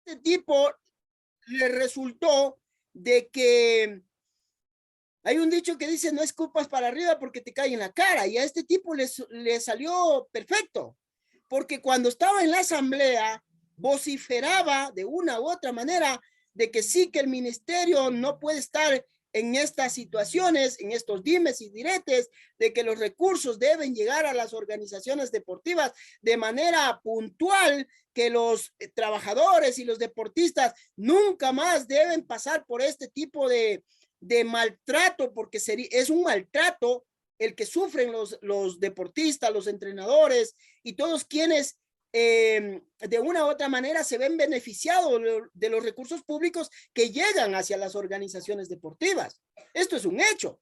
este tipo le resultó de que hay un dicho que dice no escupas para arriba porque te cae en la cara, y a este tipo le salió perfecto, porque cuando estaba en la asamblea vociferaba de una u otra manera de que sí, que el ministerio no puede estar en estas situaciones, en estos dimes y diretes, de que los recursos deben llegar a las organizaciones deportivas de manera puntual, que los trabajadores y los deportistas nunca más deben pasar por este tipo de maltrato, porque es un maltrato el que sufren los deportistas, los entrenadores y todos quienes de una u otra manera se ven beneficiados de los recursos públicos que llegan hacia las organizaciones deportivas. Esto es un hecho.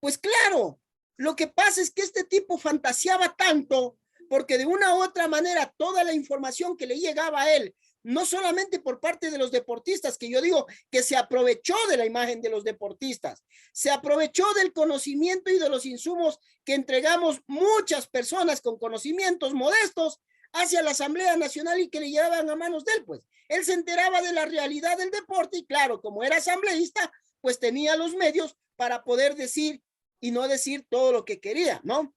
Pues claro, lo que pasa es que este tipo fantaseaba tanto porque de una u otra manera toda la información que le llegaba a él, no solamente por parte de los deportistas, que yo digo que se aprovechó de la imagen de los deportistas, se aprovechó del conocimiento y de los insumos que entregamos muchas personas con conocimientos modestos hacia la Asamblea Nacional y que le llevaban a manos de él, pues. Él se enteraba de la realidad del deporte y claro, como era asambleísta, pues tenía los medios para poder decir y no decir todo lo que quería, ¿no?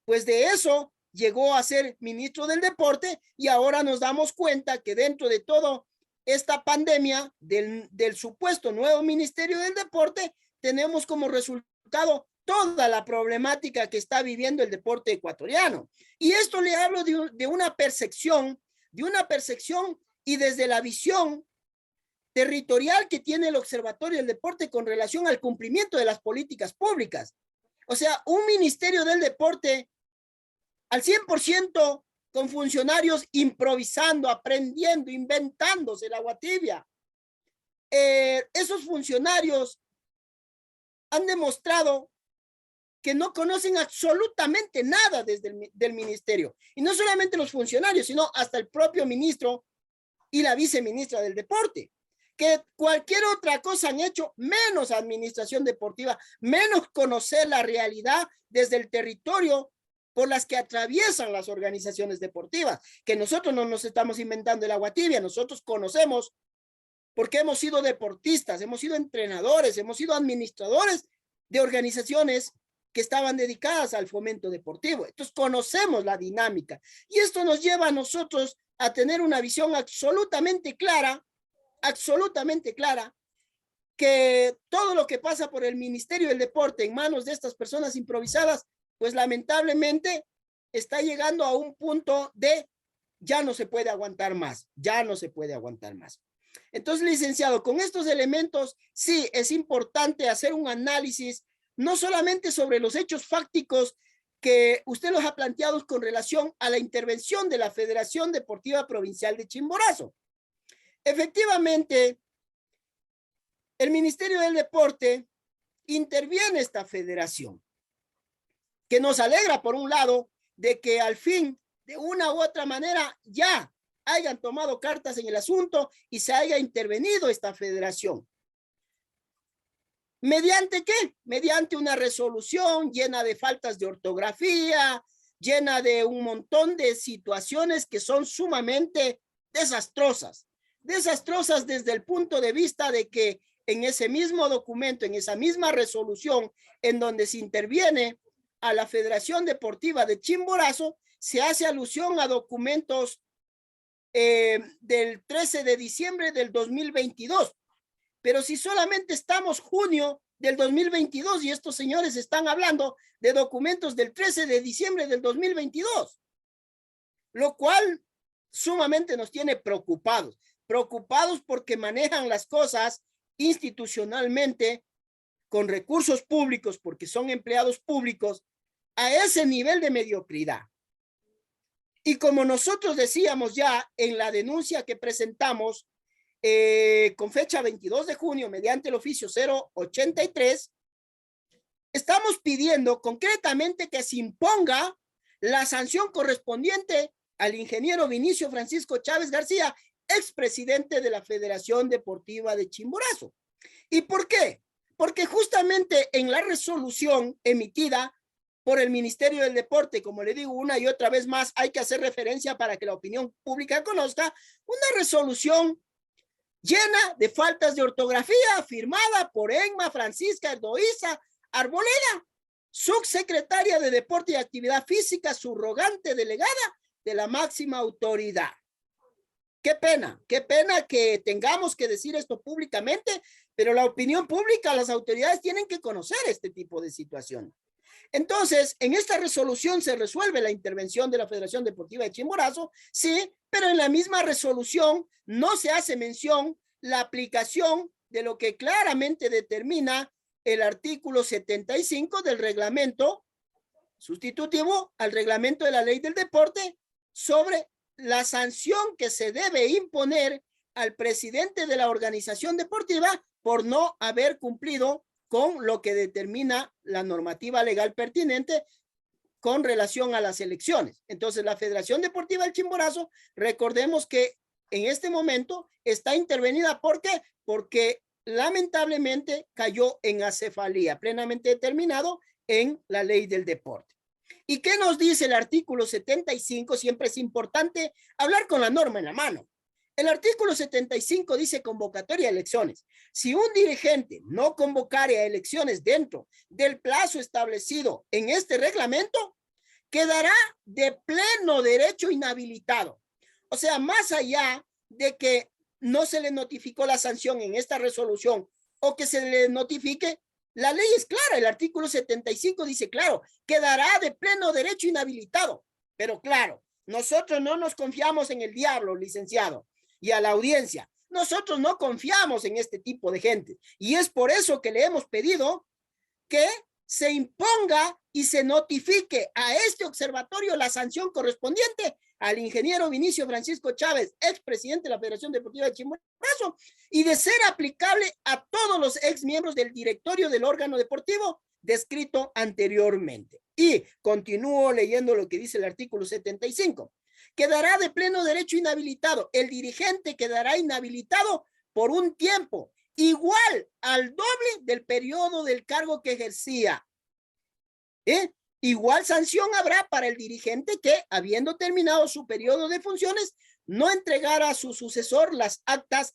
Pues de eso llegó a ser ministro del deporte y ahora nos damos cuenta que dentro de toda esta pandemia del supuesto nuevo ministerio del deporte, tenemos como resultado toda la problemática que está viviendo el deporte ecuatoriano. Y esto le hablo de una percepción y desde la visión territorial que tiene el Observatorio del Deporte con relación al cumplimiento de las políticas públicas. O sea, un ministerio del deporte al 100% con funcionarios improvisando, aprendiendo, inventándose el agua tibia. Esos funcionarios han demostrado que no conocen absolutamente nada del ministerio. Y no solamente los funcionarios, sino hasta el propio ministro y la viceministra del deporte, que cualquier otra cosa han hecho, menos administración deportiva, menos conocer la realidad desde el territorio por las que atraviesan las organizaciones deportivas, que nosotros no nos estamos inventando el agua tibia, nosotros conocemos porque hemos sido deportistas, hemos sido entrenadores, hemos sido administradores de organizaciones que estaban dedicadas al fomento deportivo. Entonces conocemos la dinámica y esto nos lleva a nosotros a tener una visión absolutamente clara, que todo lo que pasa por el Ministerio del Deporte en manos de estas personas improvisadas, pues lamentablemente está llegando a un punto de ya no se puede aguantar más, ya no se puede aguantar más. Entonces, licenciado, con estos elementos, sí, es importante hacer un análisis, no solamente sobre los hechos fácticos que usted los ha planteado con relación a la intervención de la Federación Deportiva Provincial de Chimborazo. Efectivamente, el Ministerio del Deporte interviene esta federación, que nos alegra por un lado de que al fin, de una u otra manera, ya hayan tomado cartas en el asunto y se haya intervenido esta federación. ¿Mediante qué? Mediante una resolución llena de faltas de ortografía, llena de un montón de situaciones que son sumamente desastrosas. Desastrosas desde el punto de vista de que en ese mismo documento, en esa misma resolución, en donde se interviene a la Federación Deportiva de Chimborazo, se hace alusión a documentos del 13 de diciembre del 2022. Pero si solamente estamos junio del 2022 y estos señores están hablando de documentos del 13 de diciembre del 2022, lo cual sumamente nos tiene preocupados porque manejan las cosas institucionalmente con recursos públicos, porque son empleados públicos, a ese nivel de mediocridad. Y como nosotros decíamos ya en la denuncia que presentamos con fecha 22 de junio mediante el oficio 083, estamos pidiendo concretamente que se imponga la sanción correspondiente al ingeniero Vinicio Francisco Chávez García, expresidente de la Federación Deportiva de Chimborazo. ¿Y por qué? Porque justamente en la resolución emitida por el Ministerio del Deporte, como le digo una y otra vez más, hay que hacer referencia para que la opinión pública conozca, una resolución llena de faltas de ortografía, firmada por Emma Francisca Eloísa Arboleda, subsecretaria de Deporte y Actividad Física, subrogante delegada de la máxima autoridad. Qué pena que tengamos que decir esto públicamente, pero la opinión pública, las autoridades tienen que conocer este tipo de situación. Entonces, en esta resolución se resuelve la intervención de la Federación Deportiva de Chimborazo, sí, pero en la misma resolución no se hace mención la aplicación de lo que claramente determina el artículo 75 del reglamento sustitutivo al reglamento de la ley del deporte sobre la sanción que se debe imponer al presidente de la organización deportiva por no haber cumplido con lo que determina la normativa legal pertinente con relación a las elecciones. Entonces, la Federación Deportiva del Chimborazo, recordemos que en este momento está intervenida. ¿Por qué? Porque lamentablemente cayó en acefalía, plenamente determinado en la ley del deporte. ¿Y qué nos dice el artículo 75? Siempre es importante hablar con la norma en la mano. El artículo 75 dice convocatoria a elecciones. Si un dirigente no convocare a elecciones dentro del plazo establecido en este reglamento, quedará de pleno derecho inhabilitado. O sea, más allá de que no se le notificó la sanción en esta resolución o que se le notifique, la ley es clara. El artículo 75 dice claro, quedará de pleno derecho inhabilitado. Pero claro, nosotros no nos confiamos en el diablo, licenciado, y a la audiencia. Nosotros no confiamos en este tipo de gente. Y es por eso que le hemos pedido que se imponga y se notifique a este observatorio la sanción correspondiente al ingeniero Vinicio Francisco Chávez, expresidente de la Federación Deportiva de Chimborazo, y de ser aplicable a todos los exmiembros del directorio del órgano deportivo descrito anteriormente. Y continúo leyendo lo que dice el artículo 75. Quedará de pleno derecho inhabilitado. El dirigente quedará inhabilitado por un tiempo igual al doble del periodo del cargo que ejercía. Igual sanción habrá para el dirigente que, habiendo terminado su periodo de funciones, no entregara a su sucesor las actas,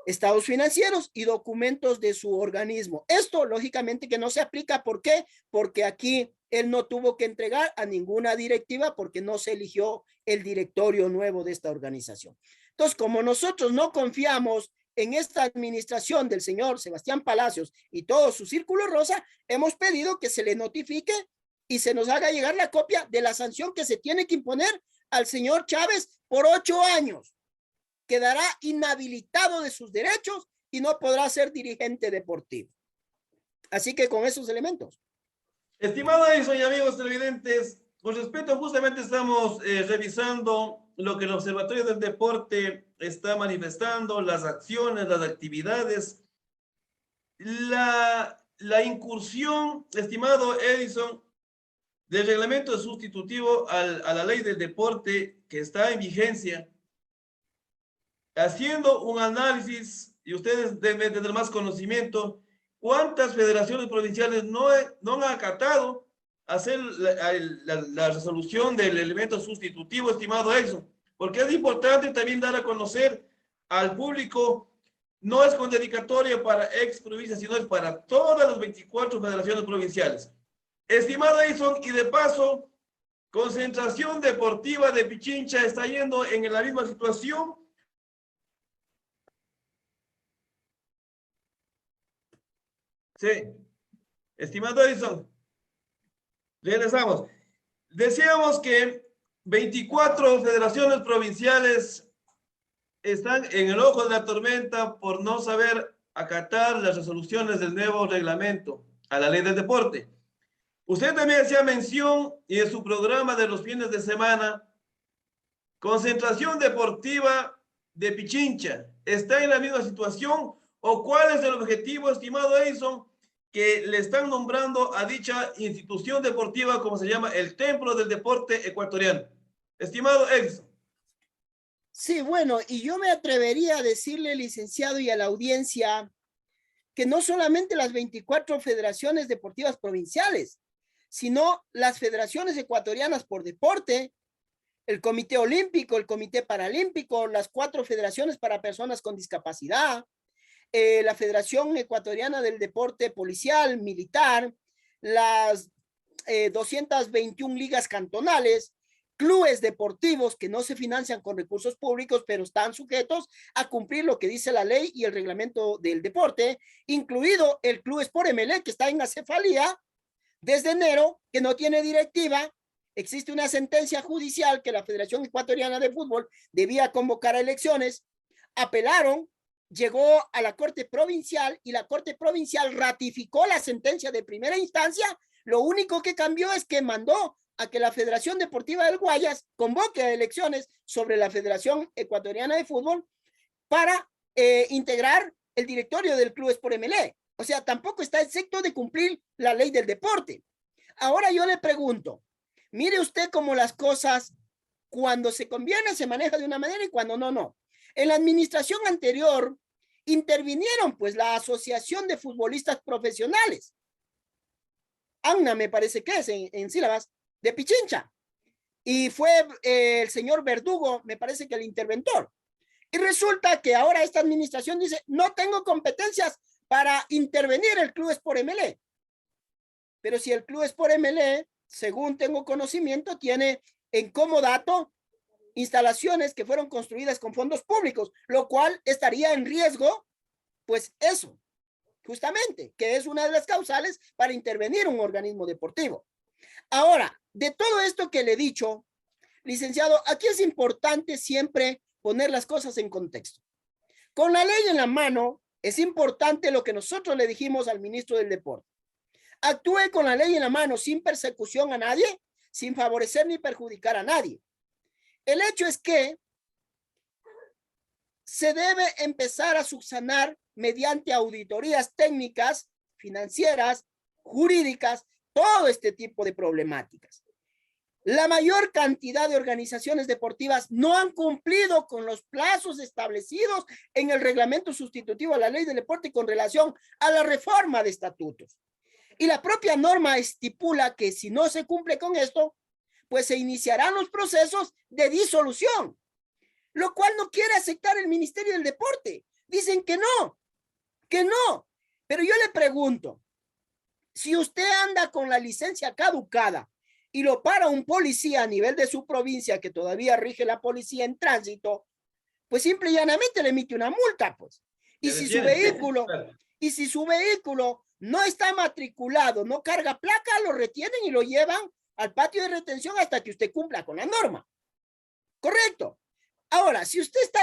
estados financieros y documentos de su organismo. Esto, lógicamente, que no se aplica. ¿Por qué? Porque aquí él no tuvo que entregar a ninguna directiva porque no se eligió el directorio nuevo de esta organización. Entonces, como nosotros no confiamos en esta administración del señor Sebastián Palacios y todo su círculo rosa, hemos pedido que se le notifique y se nos haga llegar la copia de la sanción que se tiene que imponer al señor Chávez por 8 años. Quedará inhabilitado de sus derechos y no podrá ser dirigente deportivo. Así que con esos elementos. Estimado Edison y amigos televidentes, con respecto, justamente estamos revisando lo que el Observatorio del Deporte está manifestando, las acciones, las actividades, la incursión, estimado Edison, del reglamento sustitutivo a la ley del deporte que está en vigencia, haciendo un análisis, y ustedes deben tener más conocimiento, ¿cuántas federaciones provinciales no han acatado hacer la resolución del elemento sustitutivo, estimado Edson? Porque es importante también dar a conocer al público, no es con dedicatoria para ex provincia, sino es para todas las 24 federaciones provinciales. Estimado Edson, y de paso, Concentración Deportiva de Pichincha está yendo en la misma situación. Sí, estimado Edison, regresamos. Decíamos que 24 federaciones provinciales están en el ojo de la tormenta por no saber acatar las resoluciones del nuevo reglamento a la ley del deporte. Usted también hacía mención y en su programa de los fines de semana, Concentración Deportiva de Pichincha, ¿está en la misma situación? ¿O cuál es el objetivo, estimado Edison, que le están nombrando a dicha institución deportiva, como se llama, el Templo del Deporte Ecuatoriano? Estimado Edison. Sí, bueno, y yo me atrevería a decirle, licenciado, y a la audiencia, que no solamente las 24 federaciones deportivas provinciales, sino las federaciones ecuatorianas por deporte, el Comité Olímpico, el Comité Paralímpico, las 4 federaciones para personas con discapacidad, la Federación Ecuatoriana del Deporte Policial, Militar, las 221 ligas cantonales, clubes deportivos que no se financian con recursos públicos, pero están sujetos a cumplir lo que dice la ley y el reglamento del deporte, incluido el Club Sport MLE, que está en acefalía desde enero, que no tiene directiva. Existe una sentencia judicial que la Federación Ecuatoriana de Fútbol debía convocar a elecciones. Apelaron, llegó a la Corte Provincial y la Corte Provincial ratificó la sentencia de primera instancia. Lo único que cambió es que mandó a que la Federación Deportiva del Guayas convoque a elecciones sobre la Federación Ecuatoriana de Fútbol para integrar el directorio del Club Sport MLE. O sea, tampoco está exento de cumplir la ley del deporte. Ahora yo le pregunto, mire usted cómo las cosas, cuando se conviene se maneja de una manera y cuando no, no. En la administración anterior intervinieron pues la Asociación de Futbolistas Profesionales, ANNA me parece que es en sílabas, de Pichincha, y fue el señor Verdugo, me parece que el interventor. Y resulta que ahora esta administración dice, no tengo competencias para intervenir el Club Sport MLE. Pero si el Club Sport MLE, según tengo conocimiento, tiene en comodato instalaciones que fueron construidas con fondos públicos, lo cual estaría en riesgo, pues eso, justamente, que es una de las causales para intervenir un organismo deportivo. Ahora, de todo esto que le he dicho, licenciado, aquí es importante siempre poner las cosas en contexto. Con la ley en la mano, es importante lo que nosotros le dijimos al ministro del Deporte. Actúe con la ley en la mano sin persecución a nadie, sin favorecer ni perjudicar a nadie. El hecho es que se debe empezar a subsanar mediante auditorías técnicas, financieras, jurídicas, todo este tipo de problemáticas. La mayor cantidad de organizaciones deportivas no han cumplido con los plazos establecidos en el reglamento sustitutivo a la ley del deporte con relación a la reforma de estatutos. Y la propia norma estipula que si no se cumple con esto, pues se iniciarán los procesos de disolución, lo cual no quiere aceptar el Ministerio del Deporte. Dicen que no, que no. Pero yo le pregunto, si usted anda con la licencia caducada y lo para un policía a nivel de su provincia, que todavía rige la policía en tránsito, pues simple y llanamente le emite una multa, pues. Y si su vehículo no está matriculado, no carga placa, lo retienen y lo llevan al patio de retención hasta que usted cumpla con la norma. Correcto. Ahora, si usted está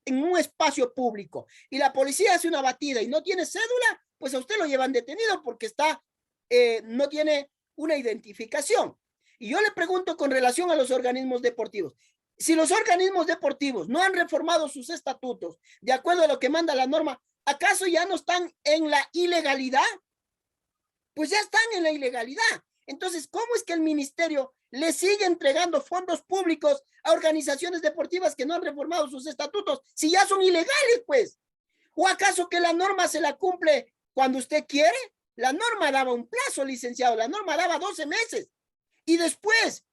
en un espacio público y la policía hace una batida y no tiene cédula, pues a usted lo llevan detenido porque no tiene una identificación. Y yo le pregunto con relación a los organismos deportivos, si los organismos deportivos no han reformado sus estatutos de acuerdo a lo que manda la norma, ¿acaso ya no están en la ilegalidad? Pues ya están en la ilegalidad. Entonces, ¿cómo es que el ministerio le sigue entregando fondos públicos a organizaciones deportivas que no han reformado sus estatutos si ya son ilegales, pues? ¿O acaso que la norma se la cumple cuando usted quiere? La norma daba un plazo, licenciado, la norma daba 12 meses. Y después,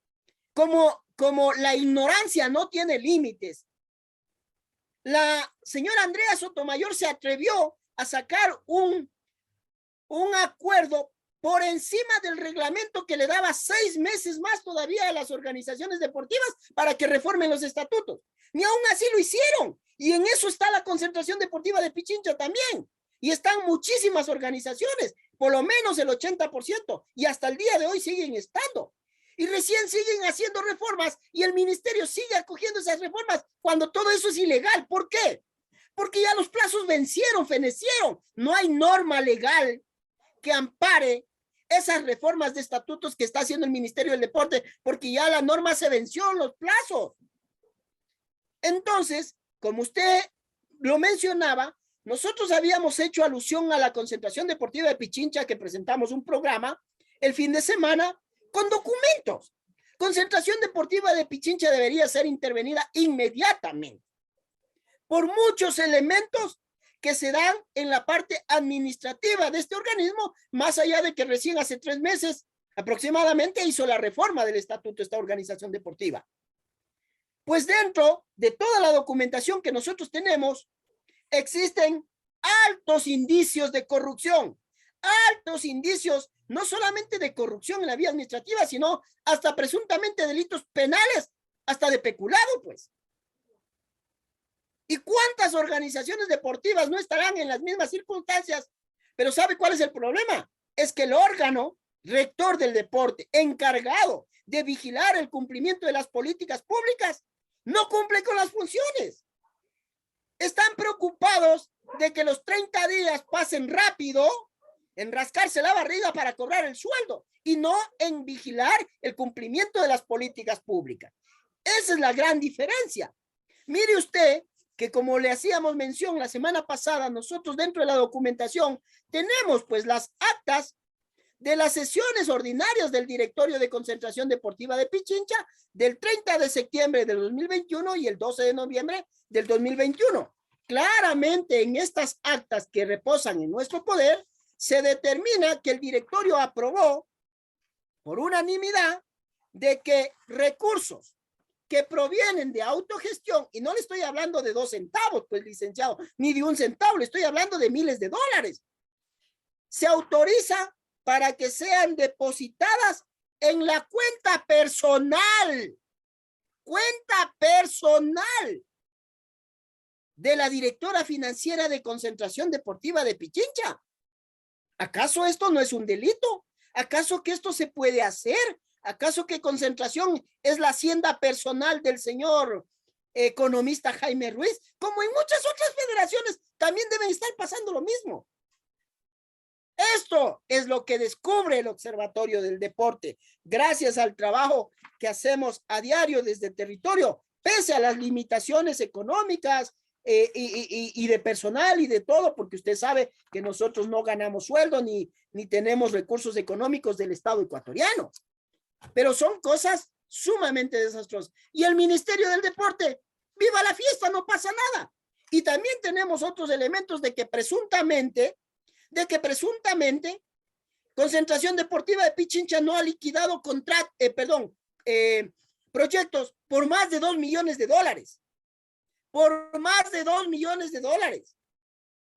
como la ignorancia no tiene límites, la señora Andrea Sotomayor se atrevió a sacar un acuerdo por encima del reglamento que le daba 6 meses más todavía a las organizaciones deportivas para que reformen los estatutos. Ni aún así lo hicieron. Y en eso está la Concentración Deportiva de Pichincha también. Y están muchísimas organizaciones, por lo menos el 80%, y hasta el día de hoy siguen estando. Y recién siguen haciendo reformas y el ministerio sigue acogiendo esas reformas cuando todo eso es ilegal. ¿Por qué? Porque ya los plazos vencieron, fenecieron. No hay norma legal que ampare esas reformas de estatutos que está haciendo el Ministerio del Deporte, porque ya la norma se venció en los plazos. Entonces, como usted lo mencionaba, nosotros habíamos hecho alusión a la Concentración Deportiva de Pichincha, que presentamos un programa el fin de semana con documentos. Concentración Deportiva de Pichincha debería ser intervenida inmediatamente por muchos elementos que se dan en la parte administrativa de este organismo, más allá de que recién hace 3 meses aproximadamente hizo la reforma del estatuto de esta organización deportiva. Pues dentro de toda la documentación que nosotros tenemos, existen altos indicios de corrupción, altos indicios no solamente de corrupción en la vía administrativa, sino hasta presuntamente delitos penales, hasta de peculado, pues. ¿Y cuántas organizaciones deportivas no estarán en las mismas circunstancias? Pero ¿sabe cuál es el problema? Es que el órgano rector del deporte, encargado de vigilar el cumplimiento de las políticas públicas, no cumple con las funciones. Están preocupados de que los 30 días pasen rápido en rascarse la barriga para cobrar el sueldo y no en vigilar el cumplimiento de las políticas públicas. Esa es la gran diferencia. Mire usted que, como le hacíamos mención la semana pasada, nosotros dentro de la documentación tenemos pues las actas de las sesiones ordinarias del Directorio de Concentración Deportiva de Pichincha del 30 de septiembre del 2021 y el 12 de noviembre del 2021. Claramente en estas actas que reposan en nuestro poder, se determina que el directorio aprobó por unanimidad de que recursos que provienen de autogestión, y no le estoy hablando de 2 centavos, pues licenciado, ni de 1 centavo, le estoy hablando de miles de dólares, se autoriza para que sean depositadas en la cuenta personal de la directora financiera de Concentración Deportiva de Pichincha. ¿Acaso esto no es un delito? ¿Acaso que esto se puede hacer? ¿Acaso que Concentración es la hacienda personal del señor economista Jaime Ruiz? Como en muchas otras federaciones también deben estar pasando lo mismo. Esto es lo que descubre el Observatorio del Deporte, gracias al trabajo que hacemos a diario desde el territorio, pese a las limitaciones económicas y de personal y de todo, porque usted sabe que nosotros no ganamos sueldo ni tenemos recursos económicos del Estado ecuatoriano. Pero son cosas sumamente desastrosas. Y el Ministerio del Deporte, viva la fiesta, no pasa nada. Y también tenemos otros elementos de que presuntamente Concentración Deportiva de Pichincha no ha liquidado proyectos por más de $2 millones. Por más de $2 millones.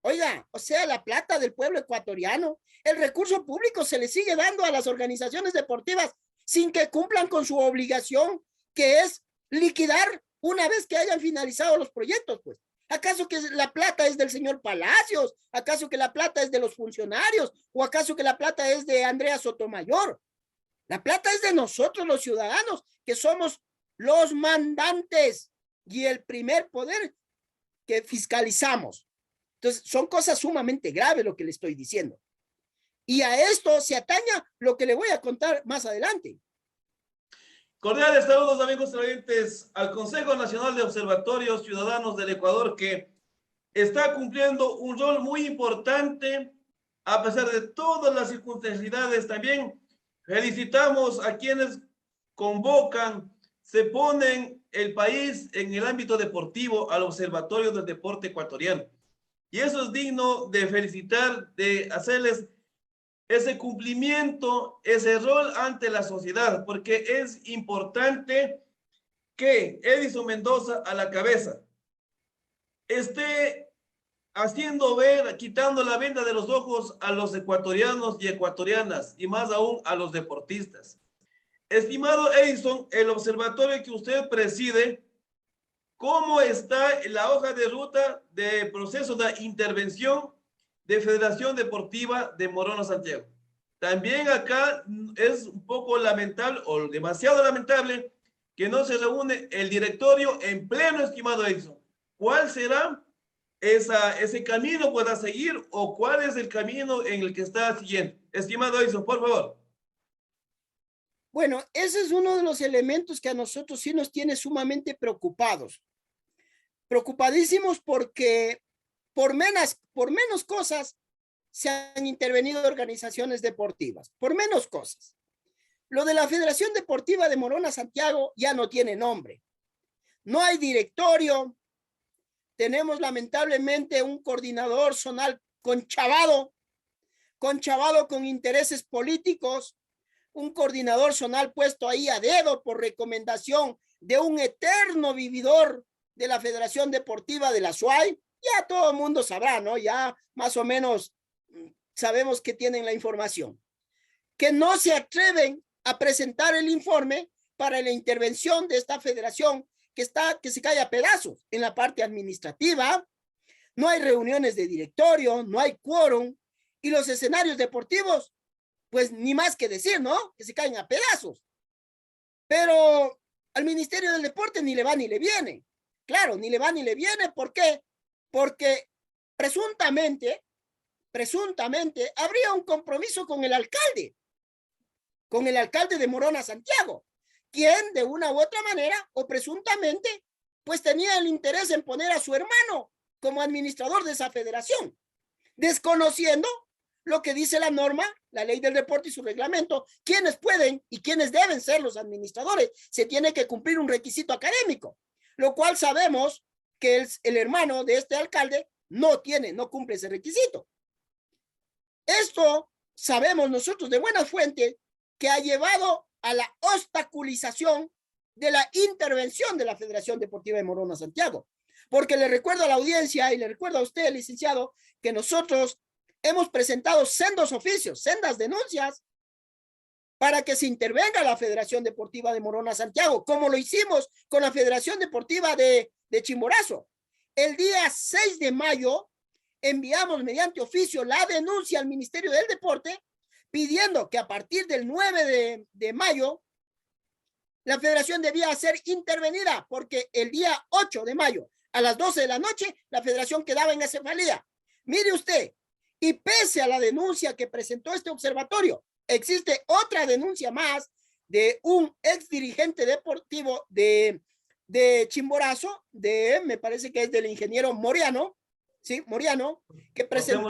Oiga, o sea, la plata del pueblo ecuatoriano, el recurso público se le sigue dando a las organizaciones deportivas sin que cumplan con su obligación, que es liquidar una vez que hayan finalizado los proyectos, pues. ¿Acaso que la plata es del señor Palacios? ¿Acaso que la plata es de los funcionarios? ¿O acaso que la plata es de Andrea Sotomayor? La plata es de nosotros, los ciudadanos, que somos los mandantes y el primer poder que fiscalizamos. Entonces, son cosas sumamente graves lo que le estoy diciendo. Y a esto se ataña lo que le voy a contar más adelante. Cordiales saludos, amigos televidentes, al Consejo Nacional de Observatorios Ciudadanos del Ecuador, que está cumpliendo un rol muy importante a pesar de todas las circunstancias. También felicitamos a quienes convocan, se ponen el país en el ámbito deportivo al Observatorio del Deporte Ecuatoriano. Y eso es digno de felicitar, de hacerles ese cumplimiento, ese rol ante la sociedad, porque es importante que Edison Mendoza a la cabeza esté haciendo ver, quitando la venda de los ojos a los ecuatorianos y ecuatorianas, y más aún a los deportistas. Estimado Edison, el observatorio que usted preside, ¿cómo está la hoja de ruta de proceso de intervención de Federación Deportiva de Morona Santiago? También acá es un poco lamentable o demasiado lamentable que no se reúne el directorio en pleno, estimado Edison. ¿Cuál será ese camino pueda seguir o cuál es el camino en el que está siguiendo? Estimado Edison, por favor. Bueno, ese es uno de los elementos que a nosotros sí nos tiene sumamente preocupados. Preocupadísimos porque por menos cosas se han intervenido organizaciones deportivas, por menos cosas. Lo de la Federación Deportiva de Morona Santiago ya no tiene nombre. No hay directorio. Tenemos lamentablemente un coordinador zonal conchavado con intereses políticos, un coordinador zonal puesto ahí a dedo por recomendación de un eterno vividor de la Federación Deportiva de la SUAY. Ya todo el mundo sabrá, ¿no? Ya más o menos sabemos que tienen la información. Que no se atreven a presentar el informe para la intervención de esta federación que se cae a pedazos en la parte administrativa. No hay reuniones de directorio, no hay quórum, y los escenarios deportivos, pues ni más que decir, ¿no? Que se caen a pedazos. Pero al Ministerio del Deporte ni le va ni le viene. Claro, ni le va ni le viene. ¿Por qué? Porque presuntamente habría un compromiso con el alcalde de Morona, Santiago, quien de una u otra manera, o presuntamente, pues tenía el interés en poner a su hermano como administrador de esa federación, desconociendo lo que dice la norma, la ley del deporte y su reglamento, quiénes pueden y quiénes deben ser los administradores. Se tiene que cumplir un requisito académico, lo cual sabemos que el hermano de este alcalde no cumple ese requisito. Esto sabemos nosotros de buena fuente que ha llevado a la obstaculización de la intervención de la Federación Deportiva de Morona, Santiago. Porque le recuerdo a la audiencia y le recuerdo a usted, licenciado, que nosotros hemos presentado sendos oficios, sendas denuncias para que se intervenga la Federación Deportiva de Morona, Santiago, como lo hicimos con la Federación Deportiva de Chimborazo. El día 6 de mayo enviamos mediante oficio la denuncia al Ministerio del Deporte pidiendo que a partir del 9 de mayo la federación debía ser intervenida porque el día 8 de mayo a las 12 de la noche la federación quedaba en acefalía. Mire usted, y pese a la denuncia que presentó este observatorio, existe otra denuncia más de un ex dirigente deportivo de Chimborazo, me parece que es del ingeniero Moriano, ¿sí? Moriano, que presentó...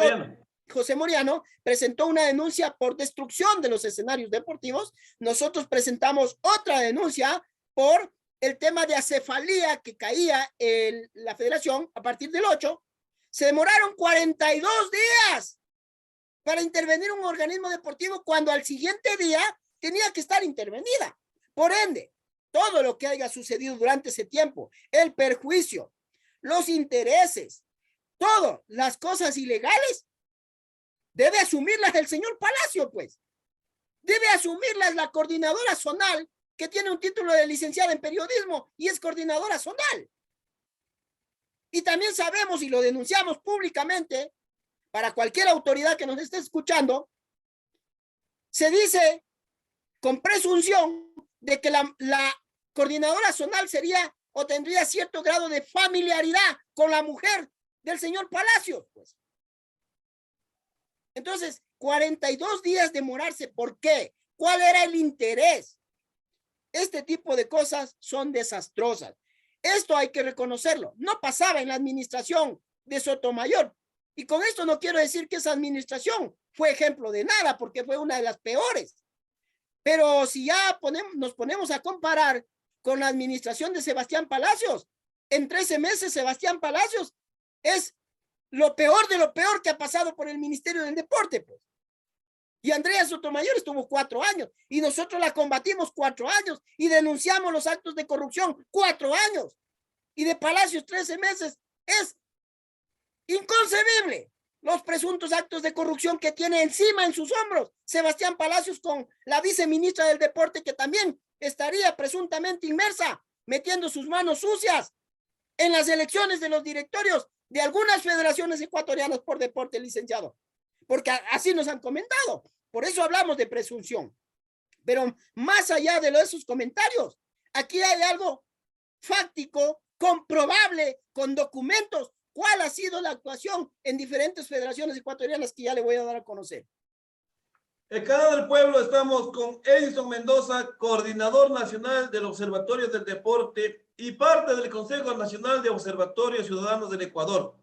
José Moriano presentó una denuncia por destrucción de los escenarios deportivos. Nosotros presentamos otra denuncia por el tema de acefalía que caía en la federación a partir del 8. Se demoraron 42 días para intervenir un organismo deportivo cuando al siguiente día tenía que estar intervenida. Por ende, todo lo que haya sucedido durante ese tiempo, el perjuicio, los intereses, todas las cosas ilegales, debe asumirlas el señor Palacio, pues. Debe asumirlas la coordinadora zonal, que tiene un título de licenciada en periodismo y es coordinadora zonal. Y también sabemos y lo denunciamos públicamente para cualquier autoridad que nos esté escuchando, se dice con presunción de que la coordinadora zonal sería o tendría cierto grado de familiaridad con la mujer del señor Palacio, pues. Entonces, 42 días demorarse, ¿por qué? ¿Cuál era el interés? Este tipo de cosas son desastrosas. Esto hay que reconocerlo. No pasaba en la administración de Sotomayor. Y con esto no quiero decir que esa administración fue ejemplo de nada, porque fue una de las peores. Pero si ya nos ponemos a comparar con la administración de Sebastián Palacios, en 13 meses Sebastián Palacios es lo peor de lo peor que ha pasado por el Ministerio del Deporte, pues. Y Andrea Sotomayor estuvo 4 años y nosotros la combatimos 4 años y denunciamos los actos de corrupción 4 años. Y de Palacios 13 meses. Es inconcebible los presuntos actos de corrupción que tiene encima en sus hombros Sebastián Palacios con la viceministra del Deporte, que también estaría presuntamente inmersa, metiendo sus manos sucias en las elecciones de los directorios de algunas federaciones ecuatorianas por deporte, licenciado, porque así nos han comentado. Por eso hablamos de presunción. Pero más allá de esos comentarios, aquí hay algo fáctico, comprobable, con documentos. ¿Cuál ha sido la actuación en diferentes federaciones ecuatorianas que ya le voy a dar a conocer? El canal del pueblo, estamos con Edison Mendoza, coordinador nacional del Observatorio del Deporte y parte del Consejo Nacional de Observatorios Ciudadanos del Ecuador.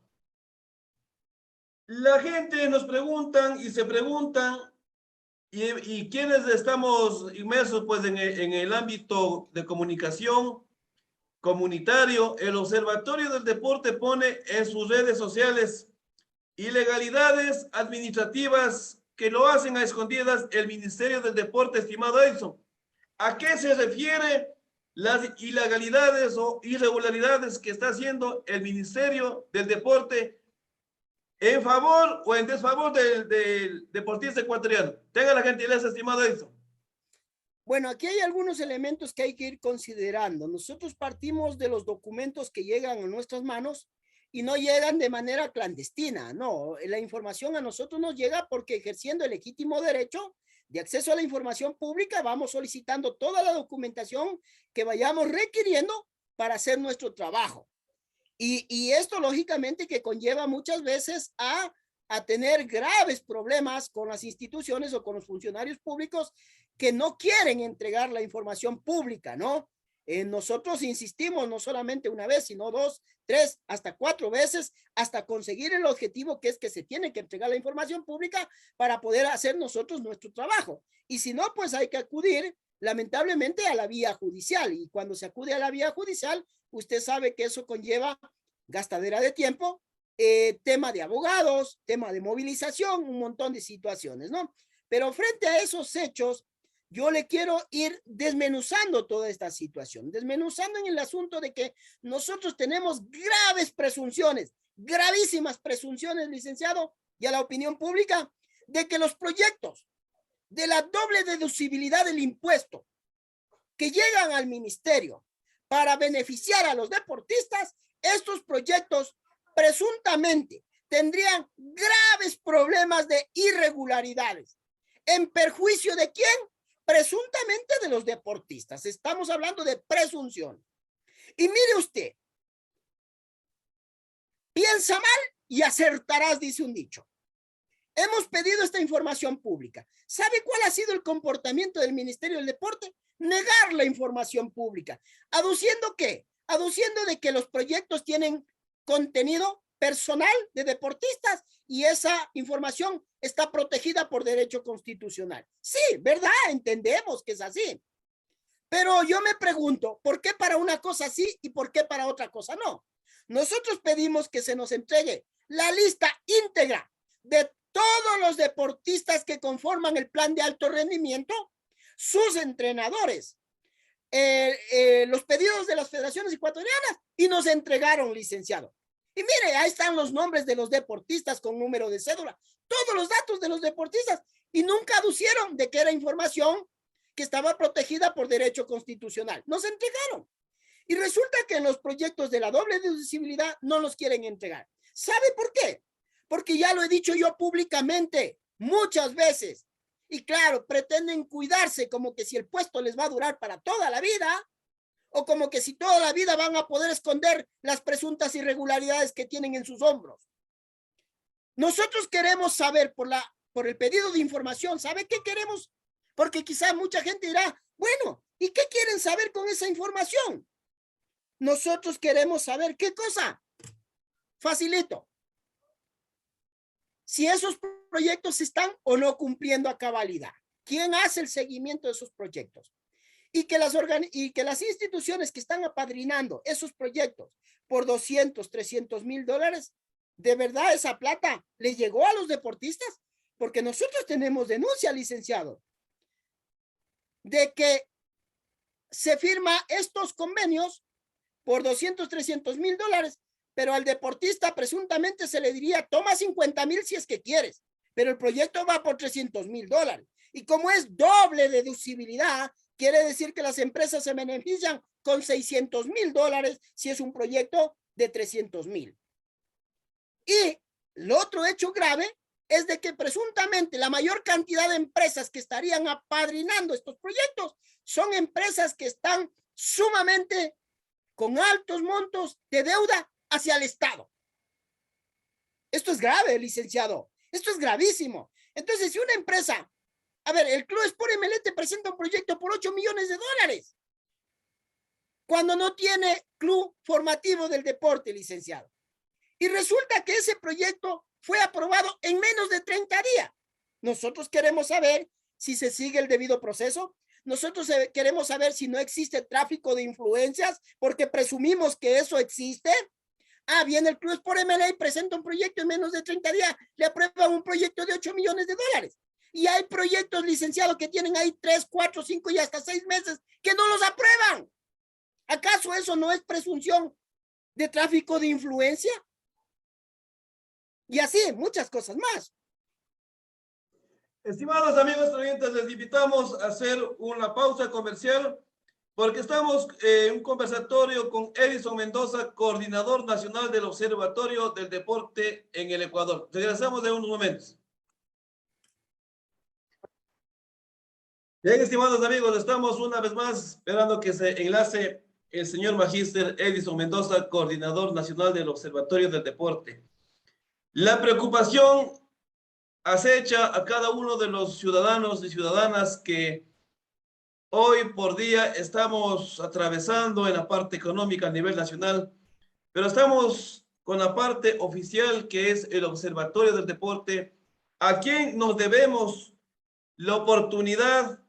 La gente nos preguntan y se preguntan, y quienes estamos inmersos pues en el ámbito de comunicación comunitario, el Observatorio del Deporte pone en sus redes sociales ilegalidades administrativas que lo hacen a escondidas el Ministerio del Deporte, estimado Edison. ¿A qué se refiere las ilegalidades o irregularidades que está haciendo el Ministerio del Deporte en favor o en desfavor del deportista ecuatoriano. Tenga la gentileza, estimado Edson. Bueno, aquí hay algunos elementos que hay que ir considerando. Nosotros partimos de los documentos que llegan a nuestras manos y no llegan de manera clandestina, no. La información a nosotros nos llega porque ejerciendo el legítimo derecho de acceso a la información pública, vamos solicitando toda la documentación que vayamos requiriendo para hacer nuestro trabajo. Y esto lógicamente que conlleva muchas veces a tener graves problemas con las instituciones o con los funcionarios públicos que no quieren entregar la información pública, ¿no? Nosotros insistimos no solamente una vez, sino 2, 3, hasta 4 veces, hasta conseguir el objetivo que es que se tiene que entregar la información pública para poder hacer nosotros nuestro trabajo. Y si no, pues hay que acudir lamentablemente a la vía judicial. Y cuando se acude a la vía judicial, usted sabe que eso conlleva gastadera de tiempo, tema de abogados, tema de movilización, un montón de situaciones, ¿no? Pero frente a esos hechos, yo le quiero ir desmenuzando toda esta situación, desmenuzando en el asunto de que nosotros tenemos graves presunciones, gravísimas presunciones, licenciado, y a la opinión pública, de que los proyectos de la doble deducibilidad del impuesto que llegan al ministerio para beneficiar a los deportistas, estos proyectos presuntamente tendrían graves problemas de irregularidades. ¿En perjuicio de quién? Presuntamente de los deportistas. Estamos hablando de presunción. Y mire usted, piensa mal y acertarás, dice un dicho. Hemos pedido esta información pública. ¿Sabe cuál ha sido el comportamiento del Ministerio del Deporte? Negar la información pública. ¿Aduciendo qué? Aduciendo de que los proyectos tienen contenido personal de deportistas y esa información está protegida por derecho constitucional. Sí, ¿verdad? Entendemos que es así. Pero yo me pregunto, ¿por qué para una cosa sí y por qué para otra cosa no? Nosotros pedimos que se nos entregue la lista íntegra de todos los deportistas que conforman el plan de alto rendimiento, sus entrenadores, los pedidos de las federaciones ecuatorianas y nos entregaron, licenciado. Y mire, ahí están los nombres de los deportistas con número de cédula, todos los datos de los deportistas y nunca aducieron de que era información que estaba protegida por derecho constitucional. Nos entregaron. Y resulta que en los proyectos de la doble deducibilidad no los quieren entregar. ¿Sabe por qué? Porque ya lo he dicho yo públicamente muchas veces. Y claro, pretenden cuidarse como que si el puesto les va a durar para toda la vida o como que si toda la vida van a poder esconder las presuntas irregularidades que tienen en sus hombros. Nosotros queremos saber por el pedido de información, ¿sabe qué queremos? Porque quizás mucha gente dirá, bueno, ¿y qué quieren saber con esa información? Nosotros queremos saber qué cosa. Facilito. Si esos proyectos están o no cumpliendo a cabalidad. ¿Quién hace el seguimiento de esos proyectos? Y que las instituciones que están apadrinando esos proyectos por 200, 300 mil dólares, ¿de verdad esa plata le llegó a los deportistas? Porque nosotros tenemos denuncia, licenciado, de que se firma estos convenios por 200, 300 mil dólares, pero al deportista presuntamente se le diría, toma 50 mil si es que quieres, pero el proyecto va por 300 mil dólares. Y como es doble deducibilidad, quiere decir que las empresas se benefician con 600 mil dólares si es un proyecto de 300 mil. Y el otro hecho grave es de que presuntamente la mayor cantidad de empresas que estarían apadrinando estos proyectos son empresas que están sumamente con altos montos de deuda hacia el Estado. Esto es grave, licenciado. Esto es gravísimo. Entonces, si una empresa, a ver, el Club Sport MLT presenta un proyecto por 8 millones de dólares cuando no tiene club formativo del deporte, licenciado. Y resulta que ese proyecto fue aprobado en menos de 30 días. Nosotros queremos saber si se sigue el debido proceso. Nosotros queremos saber si no existe tráfico de influencias, porque presumimos que eso existe. Ah, viene el Club Sport MLA y presenta un proyecto en menos de 30 días, le aprueban un proyecto de 8 millones de dólares. Y hay proyectos licenciados que tienen ahí 3, 4, 5 y hasta 6 meses que no los aprueban. ¿Acaso eso no es presunción de tráfico de influencia? Y así, muchas cosas más. Estimados amigos oyentes, les invitamos a hacer una pausa comercial porque estamos en un conversatorio con Edison Mendoza, coordinador nacional del Observatorio del Deporte en el Ecuador. Regresamos de unos momentos. Bien, estimados amigos, estamos una vez más esperando que se enlace el señor Magíster Edison Mendoza, coordinador nacional del Observatorio del Deporte. La preocupación acecha a cada uno de los ciudadanos y ciudadanas que hoy por día estamos atravesando en la parte económica a nivel nacional, pero estamos con la parte oficial que es el Observatorio del Deporte, a quien nos debemos la oportunidad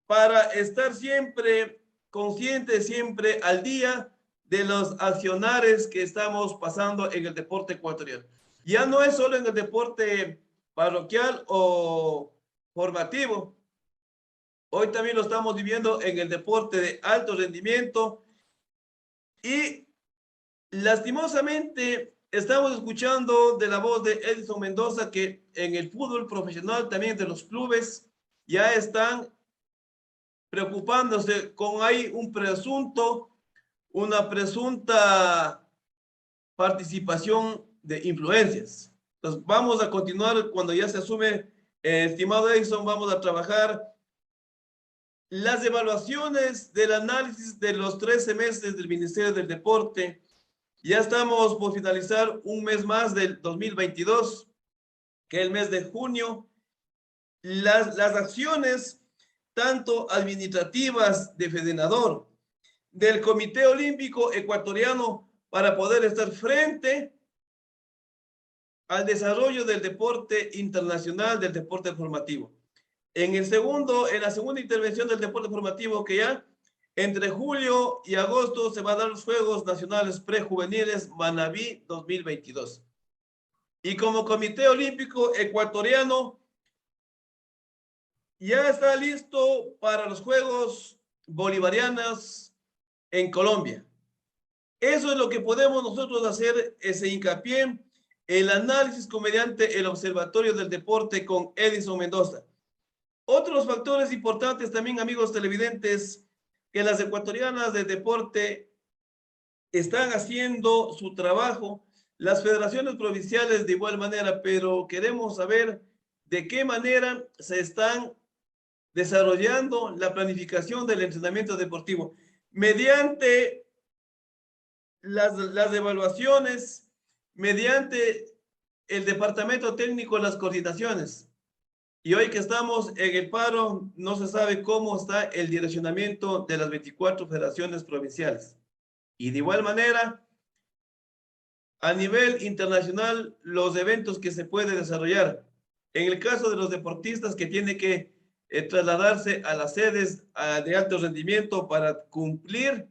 para estar siempre conscientes, siempre al día de los accionares que estamos pasando en el deporte ecuatoriano. Ya no es solo en el deporte parroquial o formativo, hoy también lo estamos viviendo en el deporte de alto rendimiento y lastimosamente estamos escuchando de la voz de Edison Mendoza que en el fútbol profesional también de los clubes ya están preocupándose con ahí una presunta participación de influencias. Entonces vamos a continuar cuando ya se asume, estimado Edison, vamos a trabajar las evaluaciones del análisis de los 3 semestres del Ministerio del Deporte. Ya estamos por finalizar un mes más del 2022, que es el mes de junio. Las acciones, tanto administrativas de Fedenador, del Comité Olímpico Ecuatoriano, para poder estar frente al desarrollo del deporte internacional, del deporte formativo. En la segunda intervención del deporte formativo, que ya entre julio y agosto se van a dar los Juegos Nacionales Prejuveniles Manabí 2022. Y como Comité Olímpico Ecuatoriano, ya está listo para los Juegos Bolivarianos en Colombia. Eso es lo que podemos nosotros hacer, ese hincapié, el análisis mediante el Observatorio del Deporte con Edison Mendoza. Otros factores importantes también, amigos televidentes, que las ecuatorianas de deporte están haciendo su trabajo, las federaciones provinciales de igual manera, pero queremos saber de qué manera se están desarrollando la planificación del entrenamiento deportivo mediante las evaluaciones, mediante el departamento técnico, las coordinaciones. Y hoy que estamos en el paro, no se sabe cómo está el direccionamiento de las 24 federaciones provinciales. Y de igual manera, a nivel internacional, los eventos que se puede desarrollar. En el caso de los deportistas que tienen que trasladarse a las sedes de alto rendimiento para cumplir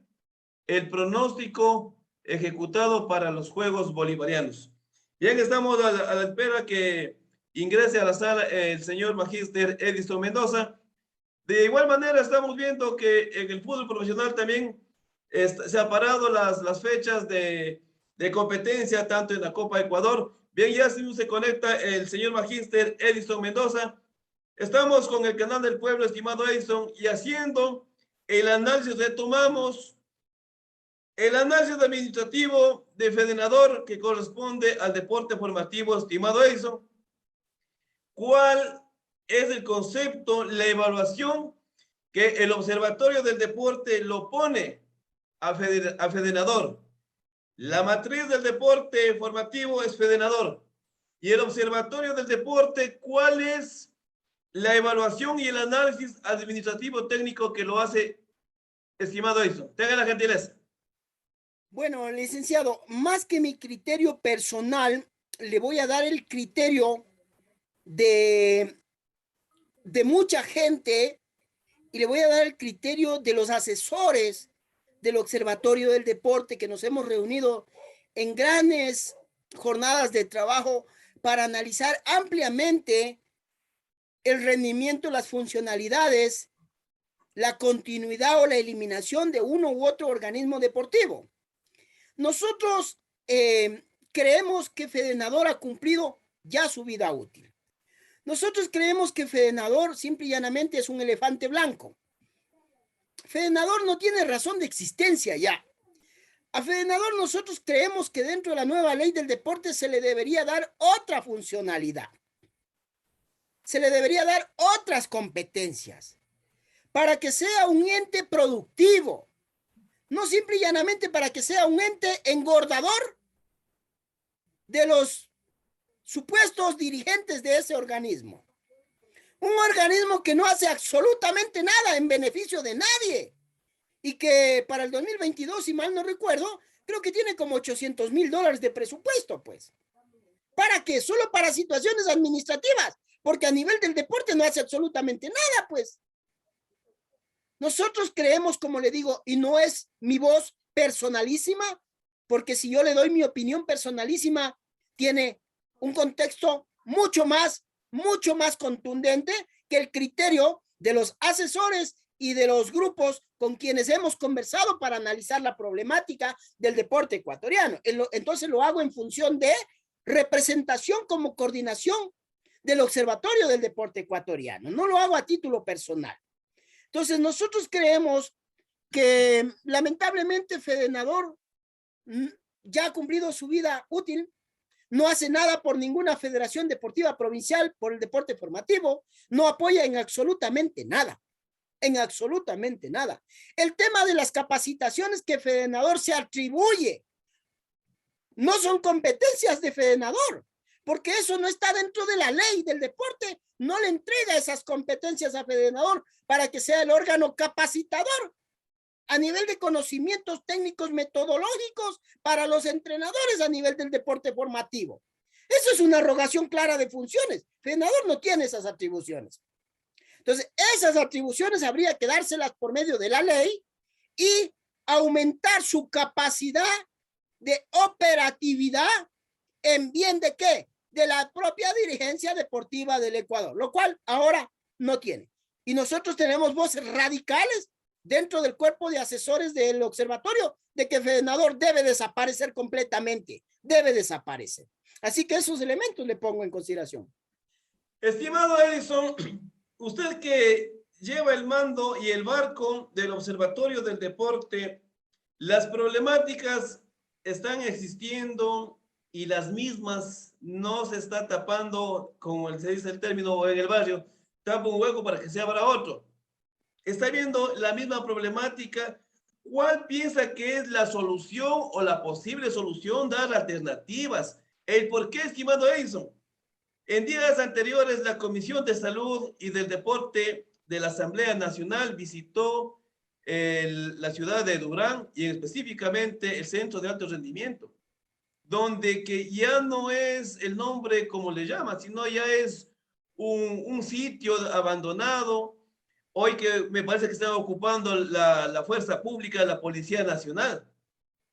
el pronóstico ejecutado para los Juegos Bolivarianos. Bien, estamos a la espera que ingrese a la sala el señor Magíster Edison Mendoza. De igual manera, estamos viendo que en el fútbol profesional también se han parado las fechas de competencia, tanto en la Copa Ecuador. Bien, ya se conecta el señor Magíster Edison Mendoza. Estamos con el canal del pueblo, estimado Edison, y haciendo el análisis, retomamos el análisis administrativo de Fedenador que corresponde al deporte formativo, estimado Edison. ¿Cuál es el concepto, la evaluación que el Observatorio del Deporte lo pone a Fedenador? La matriz del deporte formativo es Fedenador. Y el Observatorio del Deporte, ¿cuál es la evaluación y el análisis administrativo técnico que lo hace, estimado Edison? Tenga la gentileza. Bueno, licenciado, más que mi criterio personal, le voy a dar el criterio de mucha gente y le voy a dar el criterio de los asesores del Observatorio del Deporte que nos hemos reunido en grandes jornadas de trabajo para analizar ampliamente el rendimiento, las funcionalidades, la continuidad o la eliminación de uno u otro organismo deportivo. Nosotros creemos que Fedenador ha cumplido ya su vida útil. Nosotros creemos que Fedenador simple y llanamente es un elefante blanco. Fedenador no tiene razón de existencia ya. A Fedenador nosotros creemos que dentro de la nueva ley del deporte se le debería dar otra funcionalidad. Se le debería dar otras competencias para que sea un ente productivo, no simple y llanamente para que sea un ente engordador de los supuestos dirigentes de ese organismo. Un organismo que no hace absolutamente nada en beneficio de nadie y que para el 2022, si mal no recuerdo, creo que tiene como $800,000 de presupuesto, pues. ¿Para qué? Solo para situaciones administrativas, porque a nivel del deporte no hace absolutamente nada, pues. Nosotros creemos, como le digo, y no es mi voz personalísima, porque si yo le doy mi opinión personalísima, tiene un contexto mucho más contundente que el criterio de los asesores y de los grupos con quienes hemos conversado para analizar la problemática del deporte ecuatoriano. Entonces lo hago en función de representación como coordinación del Observatorio del Deporte Ecuatoriano. No lo hago a título personal. Entonces, nosotros creemos que lamentablemente Fedenador ya ha cumplido su vida útil, no hace nada por ninguna federación deportiva provincial, por el deporte formativo, no apoya en absolutamente nada, en absolutamente nada. El tema de las capacitaciones que Fedenador se atribuye no son competencias de Fedenador, porque eso no está dentro de la ley del deporte, no le entrega esas competencias a Fedenador para que sea el órgano capacitador a nivel de conocimientos técnicos metodológicos para los entrenadores a nivel del deporte formativo. Eso es una arrogación clara de funciones. Fedenador no tiene esas atribuciones. Entonces, esas atribuciones habría que dárselas por medio de la ley y aumentar su capacidad de operatividad en bien de qué? De la propia dirigencia deportiva del Ecuador, lo cual ahora no tiene. Y nosotros tenemos voces radicales dentro del cuerpo de asesores del observatorio de que Fedenador debe desaparecer completamente, debe desaparecer. Así que esos elementos le pongo en consideración. Estimado Edison, usted que lleva el mando y el barco del Observatorio del Deporte, las problemáticas están existiendo y las mismas no se está tapando, como se dice el término en el barrio, tapa un hueco para que se abra otro. Está viendo la misma problemática. ¿Cuál piensa que es la solución o la posible solución? Dar alternativas. ¿El por qué, estimado Edison? En días anteriores, la Comisión de Salud y del Deporte de la Asamblea Nacional visitó la ciudad de Durán y específicamente el Centro de Alto Rendimiento, donde que ya no es el nombre como le llaman, sino ya es un sitio abandonado. Hoy que me parece que está ocupando la fuerza pública, la Policía Nacional.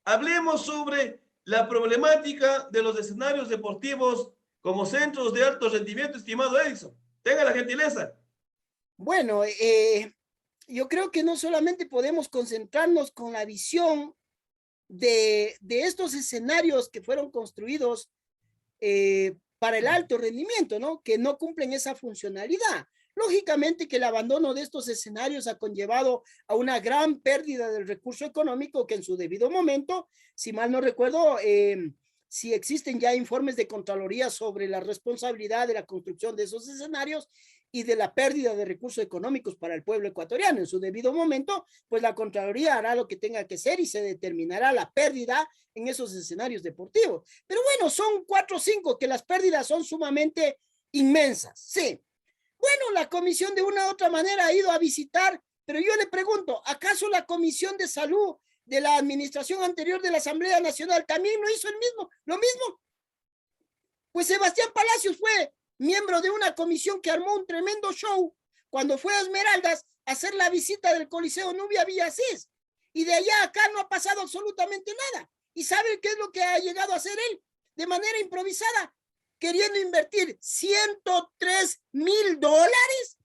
Hablemos sobre la problemática de los escenarios deportivos como centros de alto rendimiento, estimado Edison. Tenga la gentileza. Bueno, yo creo que no solamente podemos concentrarnos con la visión de estos escenarios que fueron construidos para el alto rendimiento, ¿no? Que no cumplen esa funcionalidad. Lógicamente que el abandono de estos escenarios ha conllevado a una gran pérdida del recurso económico que en su debido momento, si mal no recuerdo, si existen ya informes de Contraloría sobre la responsabilidad de la construcción de esos escenarios y de la pérdida de recursos económicos para el pueblo ecuatoriano. En su debido momento, pues la Contraloría hará lo que tenga que ser y se determinará la pérdida en esos escenarios deportivos. Pero bueno, son 4 o 5 que las pérdidas son sumamente inmensas, sí. Bueno, la comisión de una u otra manera ha ido a visitar, pero yo le pregunto, ¿acaso la Comisión de Salud de la administración anterior de la Asamblea Nacional también no hizo lo mismo? Pues Sebastián Palacios fue miembro de una comisión que armó un tremendo show cuando fue a Esmeraldas a hacer la visita del Coliseo Nubia Villasís. Y de allá a acá no ha pasado absolutamente nada. ¿Y sabe qué es lo que ha llegado a hacer él? De manera improvisada, queriendo invertir $103,000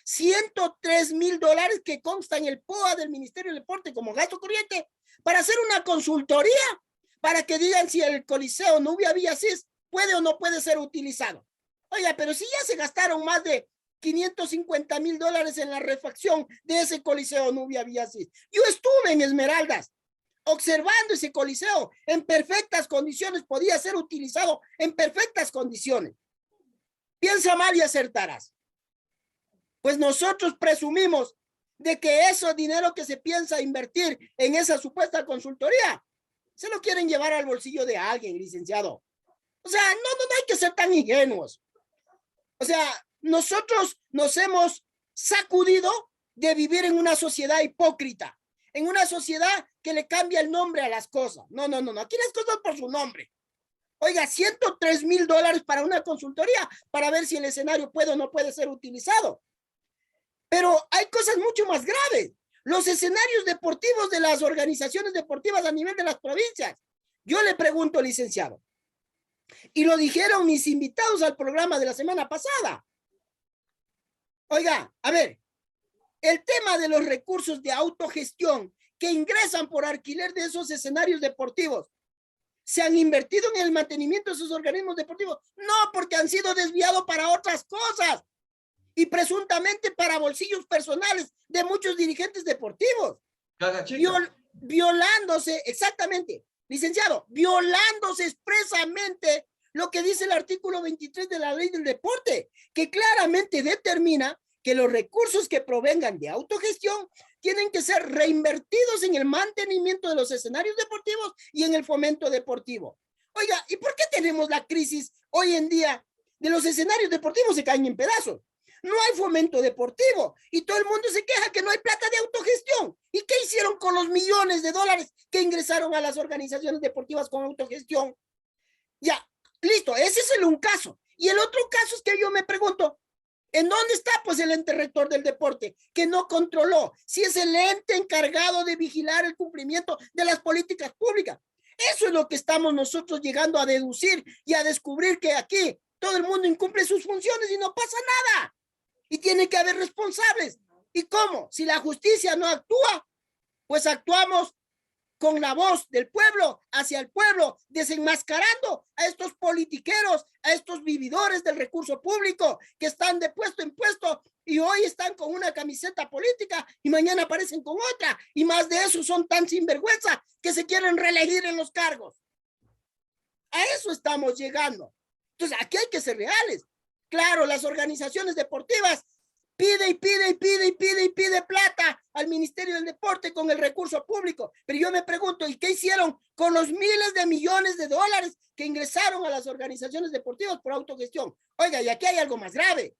$103,000 que consta en el POA del Ministerio del Deporte como gasto corriente para hacer una consultoría, para que digan si el Coliseo Nubia Villasís puede o no puede ser utilizado. Oiga, pero si ya se gastaron más de $550,000 en la refacción de ese Coliseo Nubia Villasís. Yo estuve en Esmeraldas observando ese coliseo en perfectas condiciones, podía ser utilizado en perfectas condiciones. Piensa mal y acertarás. Pues nosotros presumimos de que ese dinero que se piensa invertir en esa supuesta consultoría, se lo quieren llevar al bolsillo de alguien, licenciado. O sea, no hay que ser tan ingenuos. O sea, nosotros nos hemos sacudido de vivir en una sociedad hipócrita, en una sociedad que le cambia el nombre a las cosas. No. Aquí las cosas por su nombre. Oiga, $103,000 para una consultoría para ver si el escenario puede o no puede ser utilizado. Pero hay cosas mucho más graves. Los escenarios deportivos de las organizaciones deportivas a nivel de las provincias. Yo le pregunto, licenciado, y lo dijeron mis invitados al programa de la semana pasada. Oiga, a ver, el tema de los recursos de autogestión que ingresan por alquiler de esos escenarios deportivos, ¿se han invertido en el mantenimiento de esos organismos deportivos? No, porque han sido desviados para otras cosas y presuntamente para bolsillos personales de muchos dirigentes deportivos. Violándose, exactamente, licenciado, violándose expresamente lo que dice el artículo 23 de la Ley del Deporte, que claramente determina que los recursos que provengan de autogestión tienen que ser reinvertidos en el mantenimiento de los escenarios deportivos y en el fomento deportivo. Oiga, ¿y por qué tenemos la crisis hoy en día de los escenarios deportivos se caen en pedazos? No hay fomento deportivo y todo el mundo se queja que no hay plata de autogestión. ¿Y qué hicieron con los millones de dólares que ingresaron a las organizaciones deportivas con autogestión? Ya, listo, ese es un caso. Y el otro caso es que yo me pregunto, ¿en dónde está pues el ente rector del deporte que no controló? Si es el ente encargado de vigilar el cumplimiento de las políticas públicas. Eso es lo que estamos nosotros llegando a deducir y a descubrir, que aquí todo el mundo incumple sus funciones y no pasa nada. Y tiene que haber responsables. ¿Y cómo? Si la justicia no actúa, pues actuamos con la voz del pueblo, hacia el pueblo, desenmascarando a estos politiqueros, a estos vividores del recurso público que están de puesto en puesto y hoy están con una camiseta política y mañana aparecen con otra, y más de eso son tan sinvergüenza que se quieren reelegir en los cargos. A eso estamos llegando. Entonces, aquí hay que ser reales. Claro, las organizaciones deportivas pide plata al Ministerio del Deporte con el recurso público. Pero yo me pregunto, ¿y qué hicieron con los miles de millones de dólares que ingresaron a las organizaciones deportivas por autogestión? Oiga, y aquí hay algo más grave.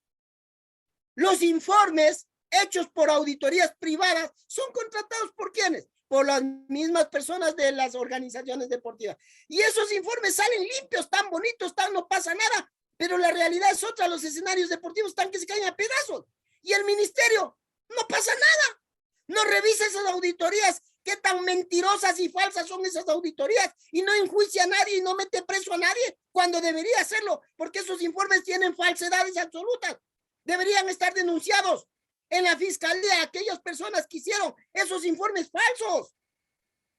Los informes hechos por auditorías privadas son contratados ¿por quiénes? Por las mismas personas de las organizaciones deportivas. Y esos informes salen limpios, tan bonitos, tan no pasa nada. Pero la realidad es otra, los escenarios deportivos están que se caen a pedazos. Y el ministerio no pasa nada. No revisa esas auditorías. Qué tan mentirosas y falsas son esas auditorías. Y no enjuicia a nadie y no mete preso a nadie cuando debería hacerlo. Porque esos informes tienen falsedades absolutas. Deberían estar denunciados en la fiscalía aquellas personas que hicieron esos informes falsos.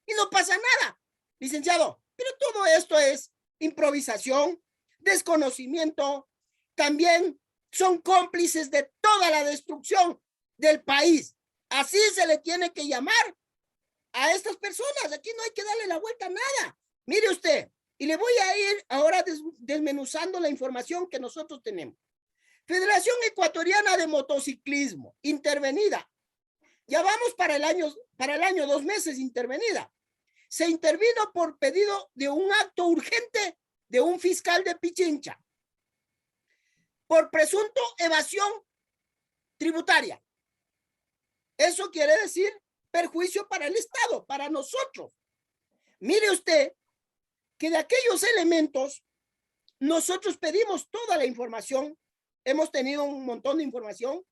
Y no pasa nada, licenciado. Pero todo esto es improvisación, desconocimiento, también son cómplices de toda la destrucción del país. Así se le tiene que llamar a estas personas. Aquí no hay que darle la vuelta a nada. Mire usted, y le voy a ir ahora desmenuzando la información que nosotros tenemos. Federación Ecuatoriana de Motociclismo, intervenida. Ya vamos para el año 2 meses intervenida. Se intervino por pedido de un acto urgente de un fiscal de Pichincha por presunto evasión tributaria. Eso quiere decir perjuicio para el Estado, para nosotros. Mire usted que de aquellos elementos nosotros pedimos toda la información, hemos tenido un montón de información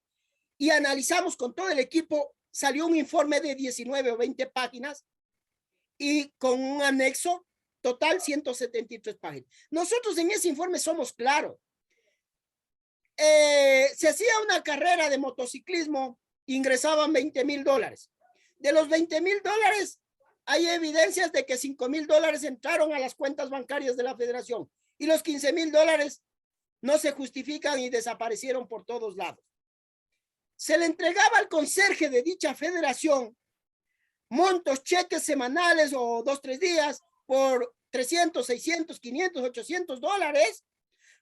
y analizamos con todo el equipo, salió un informe de 19 o 20 páginas y con un anexo total 173 páginas. Nosotros en ese informe somos claros. se hacía una carrera de motociclismo, ingresaban $20,000. De los $20,000, hay evidencias de que $5,000 entraron a las cuentas bancarias de la federación y los $15,000 no se justifican y desaparecieron por todos lados. Se le entregaba al conserje de dicha federación montos, cheques semanales o 2, 3 días por 300, 600, 500, $800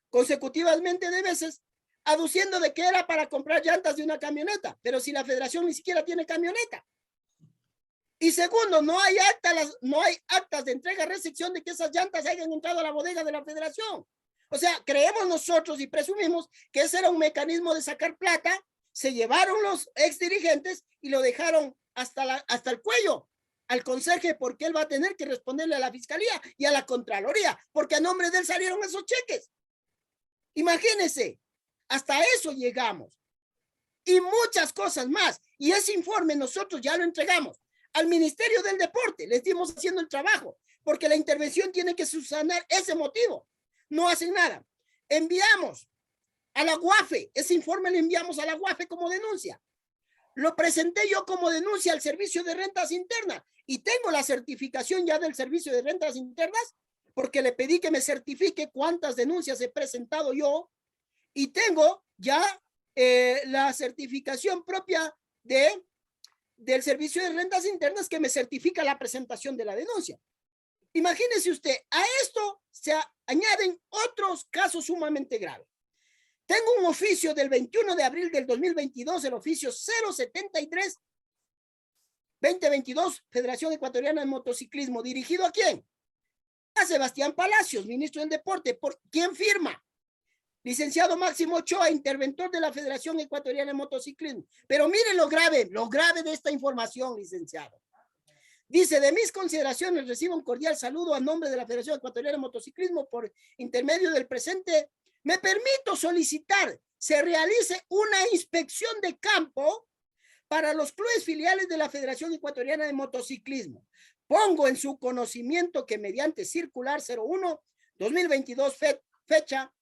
consecutivamente de veces, aduciendo de que era para comprar llantas de una camioneta, pero si la federación ni siquiera tiene camioneta. Y segundo, no hay actas de entrega-recepción de que esas llantas hayan entrado a la bodega de la federación. O sea, creemos nosotros y presumimos que ese era un mecanismo de sacar plata, se llevaron los ex dirigentes y lo dejaron hasta el cuello al conserje, porque él va a tener que responderle a la fiscalía y a la contraloría, porque a nombre de él salieron esos cheques. Imagínense, hasta eso llegamos. Y muchas cosas más. Y ese informe nosotros ya lo entregamos al Ministerio del Deporte, les dimos haciendo el trabajo, porque la intervención tiene que subsanar ese motivo. No hacen nada. Enviamos a la UAFE, ese informe lo enviamos a la UAFE como denuncia. Lo presenté yo como denuncia al Servicio de Rentas Internas y tengo la certificación ya del Servicio de Rentas Internas porque le pedí que me certifique cuántas denuncias he presentado yo y tengo ya la certificación propia del Servicio de Rentas Internas que me certifica la presentación de la denuncia. Imagínese usted, a esto se añaden otros casos sumamente graves. Tengo un oficio del 21 de abril del 2022, el oficio 073-2022, Federación Ecuatoriana de Motociclismo, ¿dirigido a quién? A Sebastián Palacios, ministro del Deporte. ¿Por quién firma? Licenciado Máximo Ochoa, interventor de la Federación Ecuatoriana de Motociclismo. Pero mire lo grave de esta información, licenciado. Dice, de mis consideraciones recibo un cordial saludo a nombre de la Federación Ecuatoriana de Motociclismo por intermedio del presente. Me permito solicitar se realice una inspección de campo para los clubes filiales de la Federación Ecuatoriana de Motociclismo. Pongo en su conocimiento que mediante circular 01-2022, fecha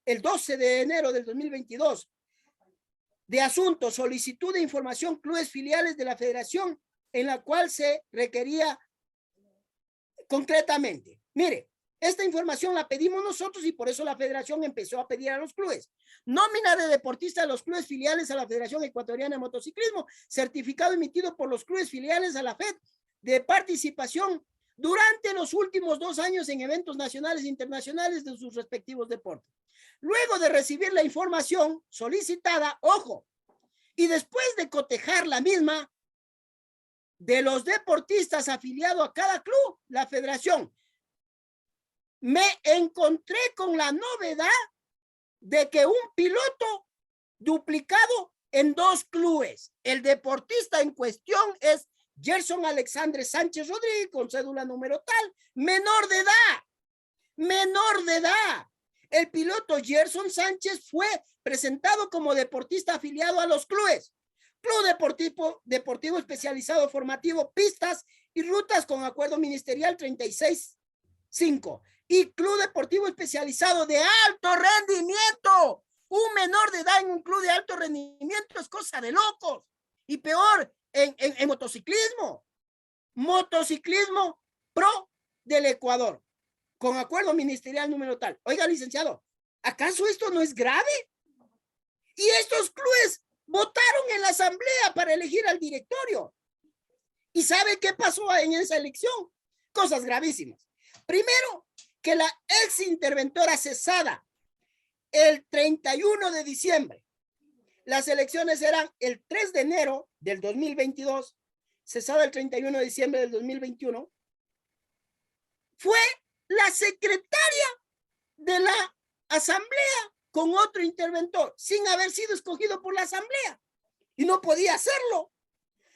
el 12 de enero del 2022, de asunto, solicitud de información clubes filiales de la Federación, en la cual se requería concretamente. Mire, esta información la pedimos nosotros y por eso la Federación empezó a pedir a los clubes. Nómina de deportistas a los clubes filiales a la Federación Ecuatoriana de Motociclismo, certificado emitido por los clubes filiales a la FED de participación durante los últimos 2 años en eventos nacionales e internacionales de sus respectivos deportes. Luego de recibir la información solicitada, ojo, y después de cotejar la misma de los deportistas afiliados a cada club, la Federación, me encontré con la novedad de que un piloto duplicado en 2 clubes. El deportista en cuestión es Gerson Alexandre Sánchez Rodríguez, con cédula número tal, menor de edad. El piloto Gerson Sánchez fue presentado como deportista afiliado a los clubes. Club Deportivo Especializado Formativo, Pistas y Rutas con acuerdo ministerial 36.5. Y Club Deportivo Especializado de Alto Rendimiento. Un menor de edad en un club de alto rendimiento es cosa de locos. Y peor, en motociclismo. Motociclismo Pro del Ecuador. Con acuerdo ministerial número tal. Oiga, licenciado, ¿acaso esto no es grave? Y estos clubes votaron en la asamblea para elegir al directorio. ¿Y sabe qué pasó en esa elección? Cosas gravísimas. Primero, que la ex interventora cesada el 31 de diciembre. Las elecciones eran el 3 de enero del 2022, cesada el 31 de diciembre del 2021. Fue la secretaria de la asamblea con otro interventor, sin haber sido escogido por la asamblea. Y no podía hacerlo.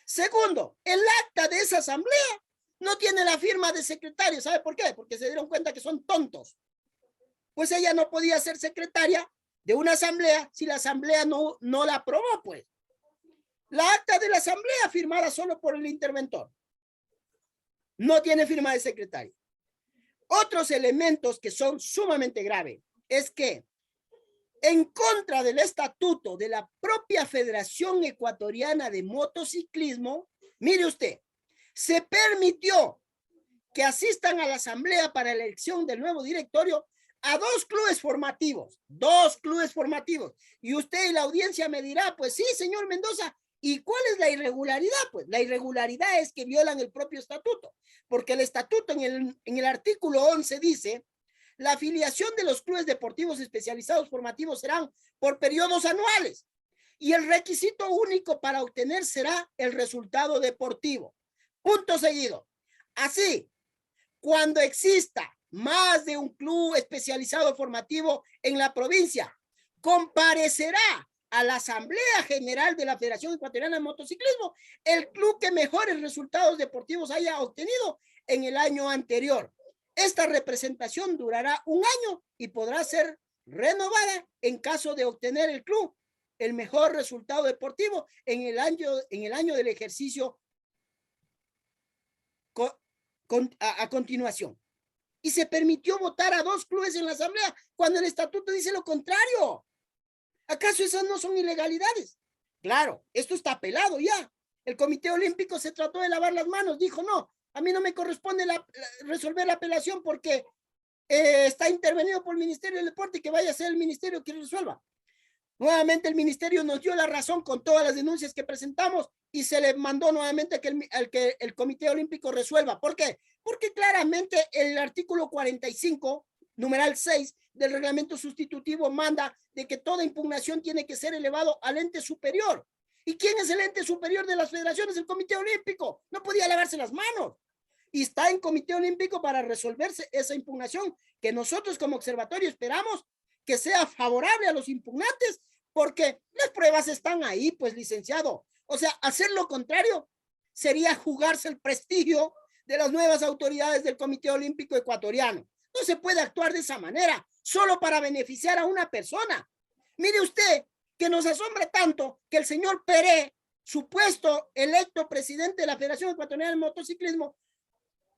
Segundo, el acta de esa asamblea no tiene la firma de secretario. ¿Sabe por qué? Porque se dieron cuenta que son tontos. Pues ella no podía ser secretaria de una asamblea si la asamblea no la aprobó, pues. La acta de la asamblea firmada solo por el interventor. No tiene firma de secretario. Otros elementos que son sumamente graves es que en contra del estatuto de la propia Federación Ecuatoriana de Motociclismo, mire usted, se permitió que asistan a la asamblea para la elección del nuevo directorio a dos clubes formativos. Y usted y la audiencia me dirá, pues sí, señor Mendoza, ¿y cuál es la irregularidad? Pues la irregularidad es que violan el propio estatuto, porque el estatuto en el artículo 11 dice: la afiliación de los clubes deportivos especializados formativos serán por periodos anuales y el requisito único para obtener será el resultado deportivo. Punto seguido. Así, cuando exista más de un club especializado formativo en la provincia, comparecerá a la Asamblea General de la Federación Ecuatoriana de Motociclismo el club que mejores resultados deportivos haya obtenido en el año anterior. Esta representación durará un año y podrá ser renovada en caso de obtener el club el mejor resultado deportivo en el año del ejercicio a continuación. Y se permitió votar a dos clubes en la asamblea cuando el estatuto dice lo contrario. ¿Acaso esas no son ilegalidades? Claro, esto está apelado ya. El Comité Olímpico se trató de lavar las manos, dijo: no, a mí no me corresponde resolver la apelación porque está intervenido por el Ministerio del Deporte y que vaya a ser el ministerio que resuelva. Nuevamente el ministerio nos dio la razón con todas las denuncias que presentamos y se le mandó nuevamente que el Comité Olímpico resuelva. ¿Por qué? Porque claramente el artículo 45, numeral 6 del reglamento sustitutivo manda de que toda impugnación tiene que ser elevado al ente superior. ¿Y quién es el ente superior de las federaciones? El Comité Olímpico. No podía lavarse las manos. Y está en Comité Olímpico para resolverse esa impugnación que nosotros como observatorio esperamos que sea favorable a los impugnantes, porque las pruebas están ahí, pues, licenciado. O sea, hacer lo contrario sería jugarse el prestigio de las nuevas autoridades del Comité Olímpico Ecuatoriano. No se puede actuar de esa manera, solo para beneficiar a una persona. Mire usted, que nos asombra tanto que el señor Pérez, supuesto electo presidente de la Federación Ecuatoriana de Motociclismo,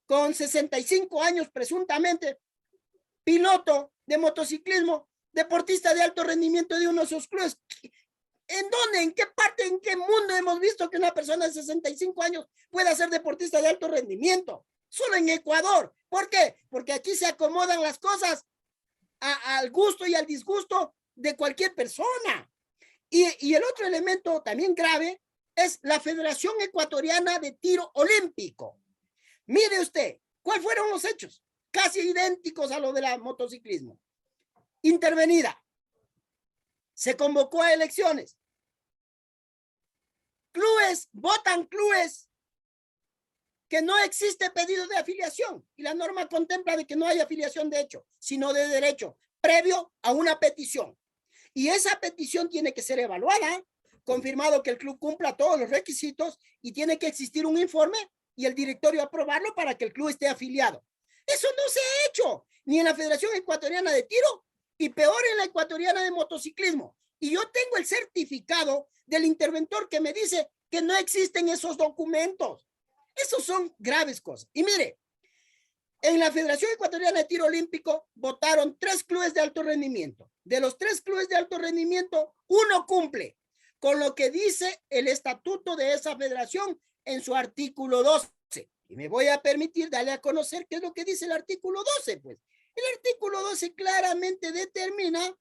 con 65 años presuntamente, piloto de motociclismo, deportista de alto rendimiento de uno de sus clubes. ¿En dónde, en qué parte, en qué mundo hemos visto que una persona de 65 años pueda ser deportista de alto rendimiento? Solo en Ecuador. ¿Por qué? Porque aquí se acomodan las cosas al gusto y al disgusto de cualquier persona. Y el otro elemento también grave es la Federación Ecuatoriana de Tiro Olímpico. Mire usted, ¿cuáles fueron los hechos? Casi idénticos a lo de la motociclismo. Intervenida. Se convocó a elecciones. Clubes, votan clubes que no existe pedido de afiliación y la norma contempla de que no hay afiliación de hecho, sino de derecho, previo a una petición. Y esa petición tiene que ser evaluada, confirmado que el club cumpla todos los requisitos y tiene que existir un informe y el directorio aprobarlo para que el club esté afiliado. Eso no se ha hecho, ni en la Federación Ecuatoriana de Tiro y peor en la Ecuatoriana de Motociclismo. Y yo tengo el certificado del interventor que me dice que no existen esos documentos. Esos son graves cosas. Y mire, en la Federación Ecuatoriana de Tiro Olímpico votaron 3 clubes de alto rendimiento. De los 3 clubes de alto rendimiento, uno cumple con lo que dice el estatuto de esa federación en su artículo 12. Y me voy a permitir darle a conocer qué es lo que dice el artículo 12, pues. El artículo 12 claramente determina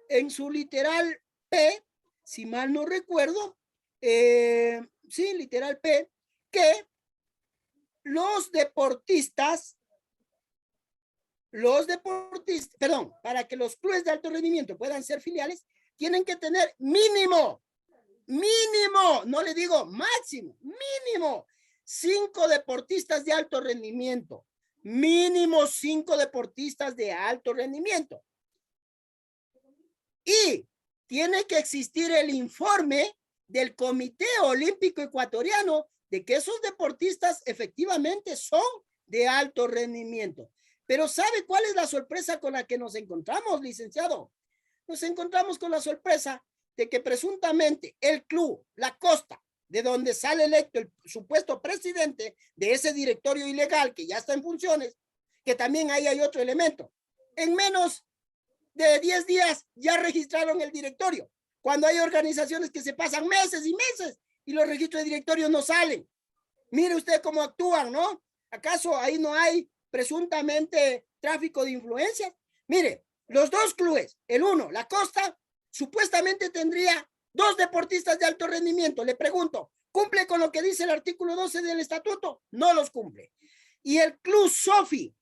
en su literal P, si mal no recuerdo, sí, literal P, que los deportistas, perdón, para que los clubes de alto rendimiento puedan ser filiales, tienen que tener mínimo, no le digo máximo, mínimo 5 deportistas de alto rendimiento, mínimo 5 deportistas de alto rendimiento. Y tiene que existir el informe del Comité Olímpico Ecuatoriano de que esos deportistas efectivamente son de alto rendimiento. Pero ¿sabe cuál es la sorpresa con la que nos encontramos, licenciado? Nos encontramos con la sorpresa de que presuntamente el club, La Costa, de donde sale electo el supuesto presidente de ese directorio ilegal que ya está en funciones, que también ahí hay otro elemento. En menos de 10 días ya registraron el directorio, cuando hay organizaciones que se pasan meses y meses y los registros de directorio no salen. Mire usted cómo actúan, ¿no? ¿Acaso ahí no hay presuntamente tráfico de influencias? Mire, los dos clubes, el uno, la Costa, supuestamente tendría 2 deportistas de alto rendimiento. Le pregunto, ¿cumple con lo que dice el artículo 12 del estatuto? No los cumple. Y el club Sofi,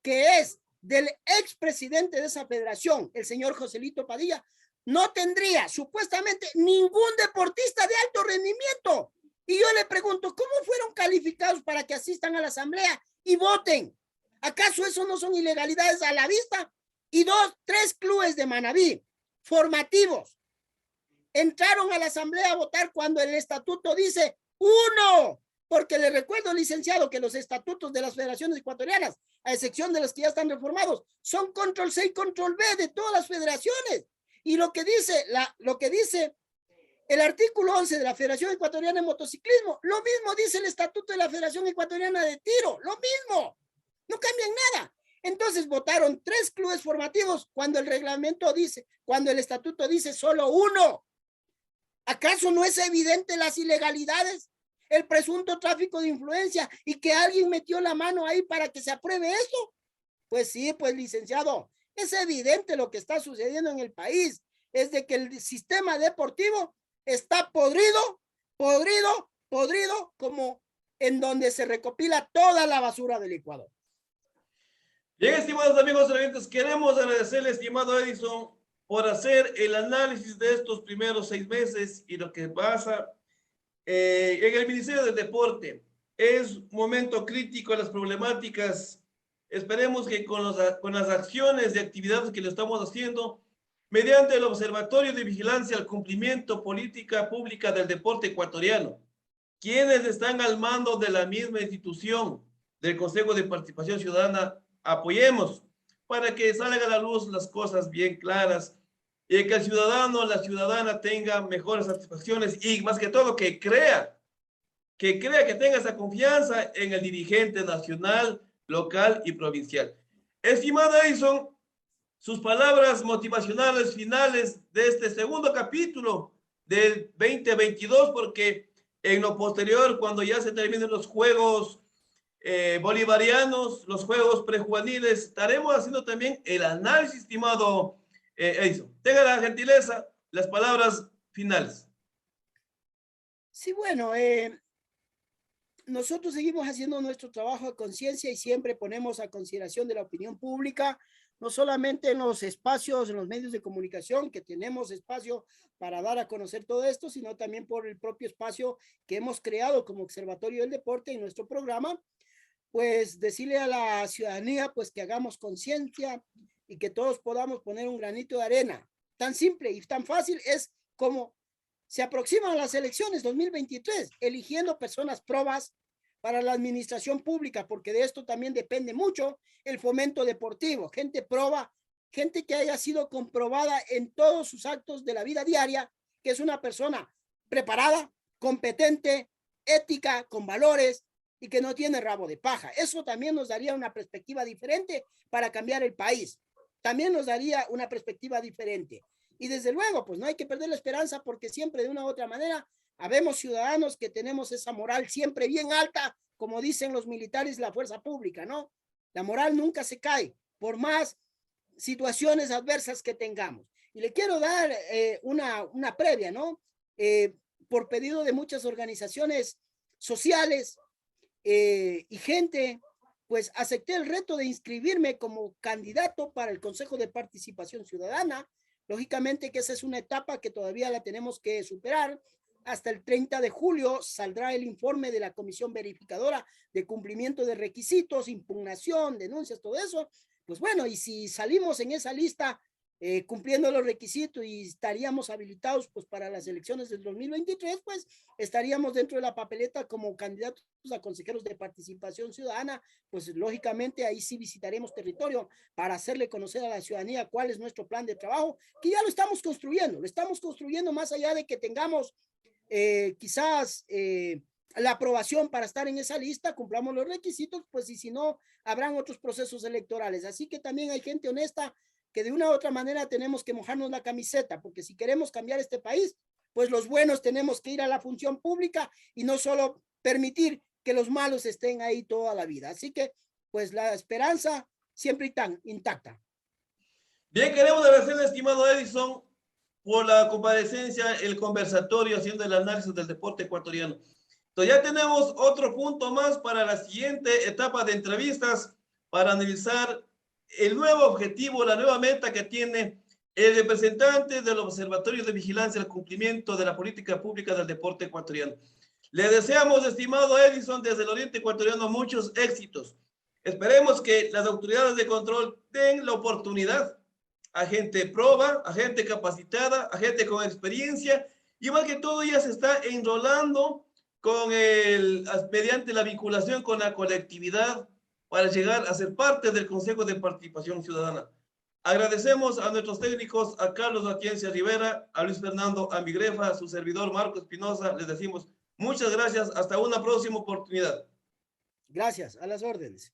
que es del expresidente de esa federación, el señor Joselito Padilla, no tendría supuestamente ningún deportista de alto rendimiento. Y yo le pregunto, ¿cómo fueron calificados para que asistan a la asamblea y voten? ¿Acaso eso no son ilegalidades a la vista? Y 3 clubes de Manabí, formativos, entraron a la asamblea a votar cuando el estatuto dice 1, porque le recuerdo, licenciado, que los estatutos de las federaciones ecuatorianas, a excepción de los que ya están reformados, son control C y control B de todas las federaciones. Y lo que dice el artículo 11 de la Federación Ecuatoriana de Motociclismo, lo mismo dice el estatuto de la Federación Ecuatoriana de Tiro, lo mismo, no cambian nada. Entonces votaron 3 clubes formativos cuando el reglamento dice, cuando el estatuto dice solo 1. ¿Acaso no es evidente las ilegalidades, el presunto tráfico de influencia y que alguien metió la mano ahí para que se apruebe esto? Pues sí, pues licenciado, es evidente lo que está sucediendo en el país, es de que el sistema deportivo está podrido, como en donde se recopila toda la basura del Ecuador. Bien, estimados amigos televidentes, queremos agradecerle, estimado Edison, por hacer el análisis de estos primeros 6 meses y lo que pasa en el Ministerio del Deporte. Es un momento crítico, las problemáticas. Esperemos que con las acciones y actividades que le estamos haciendo, mediante el Observatorio de Vigilancia al Cumplimiento Política Pública del Deporte Ecuatoriano, quienes están al mando de la misma institución del Consejo de Participación Ciudadana, apoyemos para que salgan a la luz las cosas bien claras y que el ciudadano, la ciudadana tenga mejores satisfacciones y más que todo que crea, que tenga esa confianza en el dirigente nacional, local y provincial. Estimado Edison, sus palabras motivacionales finales de este segundo capítulo del 2022, porque en lo posterior, cuando ya se terminen los Juegos bolivarianos, los Juegos prejuveniles, estaremos haciendo también el análisis, estimado Edison. Tenga la gentileza, las palabras finales. Sí, bueno, nosotros seguimos haciendo nuestro trabajo de conciencia y siempre ponemos a consideración de la opinión pública, no solamente en los espacios, en los medios de comunicación, que tenemos espacio para dar a conocer todo esto, sino también por el propio espacio que hemos creado como Observatorio del Deporte en nuestro programa, pues decirle a la ciudadanía pues que hagamos conciencia y que todos podamos poner un granito de arena. Tan simple y tan fácil es como se aproximan las elecciones 2023, eligiendo personas probas para la administración pública, porque de esto también depende mucho el fomento deportivo, gente proba, gente que haya sido comprobada en todos sus actos de la vida diaria, que es una persona preparada, competente, ética, con valores, y que no tiene rabo de paja. Eso también nos daría una perspectiva diferente para cambiar el país. También nos daría una perspectiva diferente. Y desde luego, pues no hay que perder la esperanza porque siempre de una u otra manera habemos ciudadanos que tenemos esa moral siempre bien alta, como dicen los militares, la fuerza pública, ¿no? La moral nunca se cae, por más situaciones adversas que tengamos. Y le quiero dar una previa, ¿no? Por pedido de muchas organizaciones sociales, y gente, pues acepté el reto de inscribirme como candidato para el Consejo de Participación Ciudadana. Lógicamente que esa es una etapa que todavía la tenemos que superar. Hasta el 30 de julio saldrá el informe de la Comisión Verificadora de Cumplimiento de Requisitos, impugnación, denuncias, todo eso. Pues bueno, y si salimos en esa lista cumpliendo los requisitos y estaríamos habilitados pues para las elecciones del 2023, pues estaríamos dentro de la papeleta como candidatos a consejeros de participación ciudadana, pues lógicamente ahí sí visitaremos territorio para hacerle conocer a la ciudadanía cuál es nuestro plan de trabajo, que ya lo estamos construyendo más allá de que tengamos quizás la aprobación para estar en esa lista, cumplamos los requisitos, pues y si no, habrán otros procesos electorales. Así que también hay gente honesta que de una u otra manera tenemos que mojarnos la camiseta, porque si queremos cambiar este país, pues los buenos tenemos que ir a la función pública y no solo permitir que los malos estén ahí toda la vida. Así que, pues la esperanza siempre está intacta. Bien, queremos agradecerle, estimado Edison, por la comparecencia, el conversatorio, haciendo el análisis del deporte ecuatoriano. Entonces ya tenemos otro punto más para la siguiente etapa de entrevistas para analizar el nuevo objetivo, la nueva meta que tiene el representante del Observatorio de Vigilancia al Cumplimiento de la Política Pública del Deporte Ecuatoriano. Le deseamos, estimado Edison, desde el Oriente Ecuatoriano, muchos éxitos. Esperemos que las autoridades de control den la oportunidad a gente proba, a gente capacitada, a gente con experiencia, y más que todo ya se está enrolando con mediante la vinculación con la colectividad para llegar a ser parte del Consejo de Participación Ciudadana. Agradecemos a nuestros técnicos, a Carlos Atienza Rivera, a Luis Fernando Ambigrefa, a su servidor Marco Espinosa. Les decimos muchas gracias. Hasta una próxima oportunidad. Gracias, a las órdenes.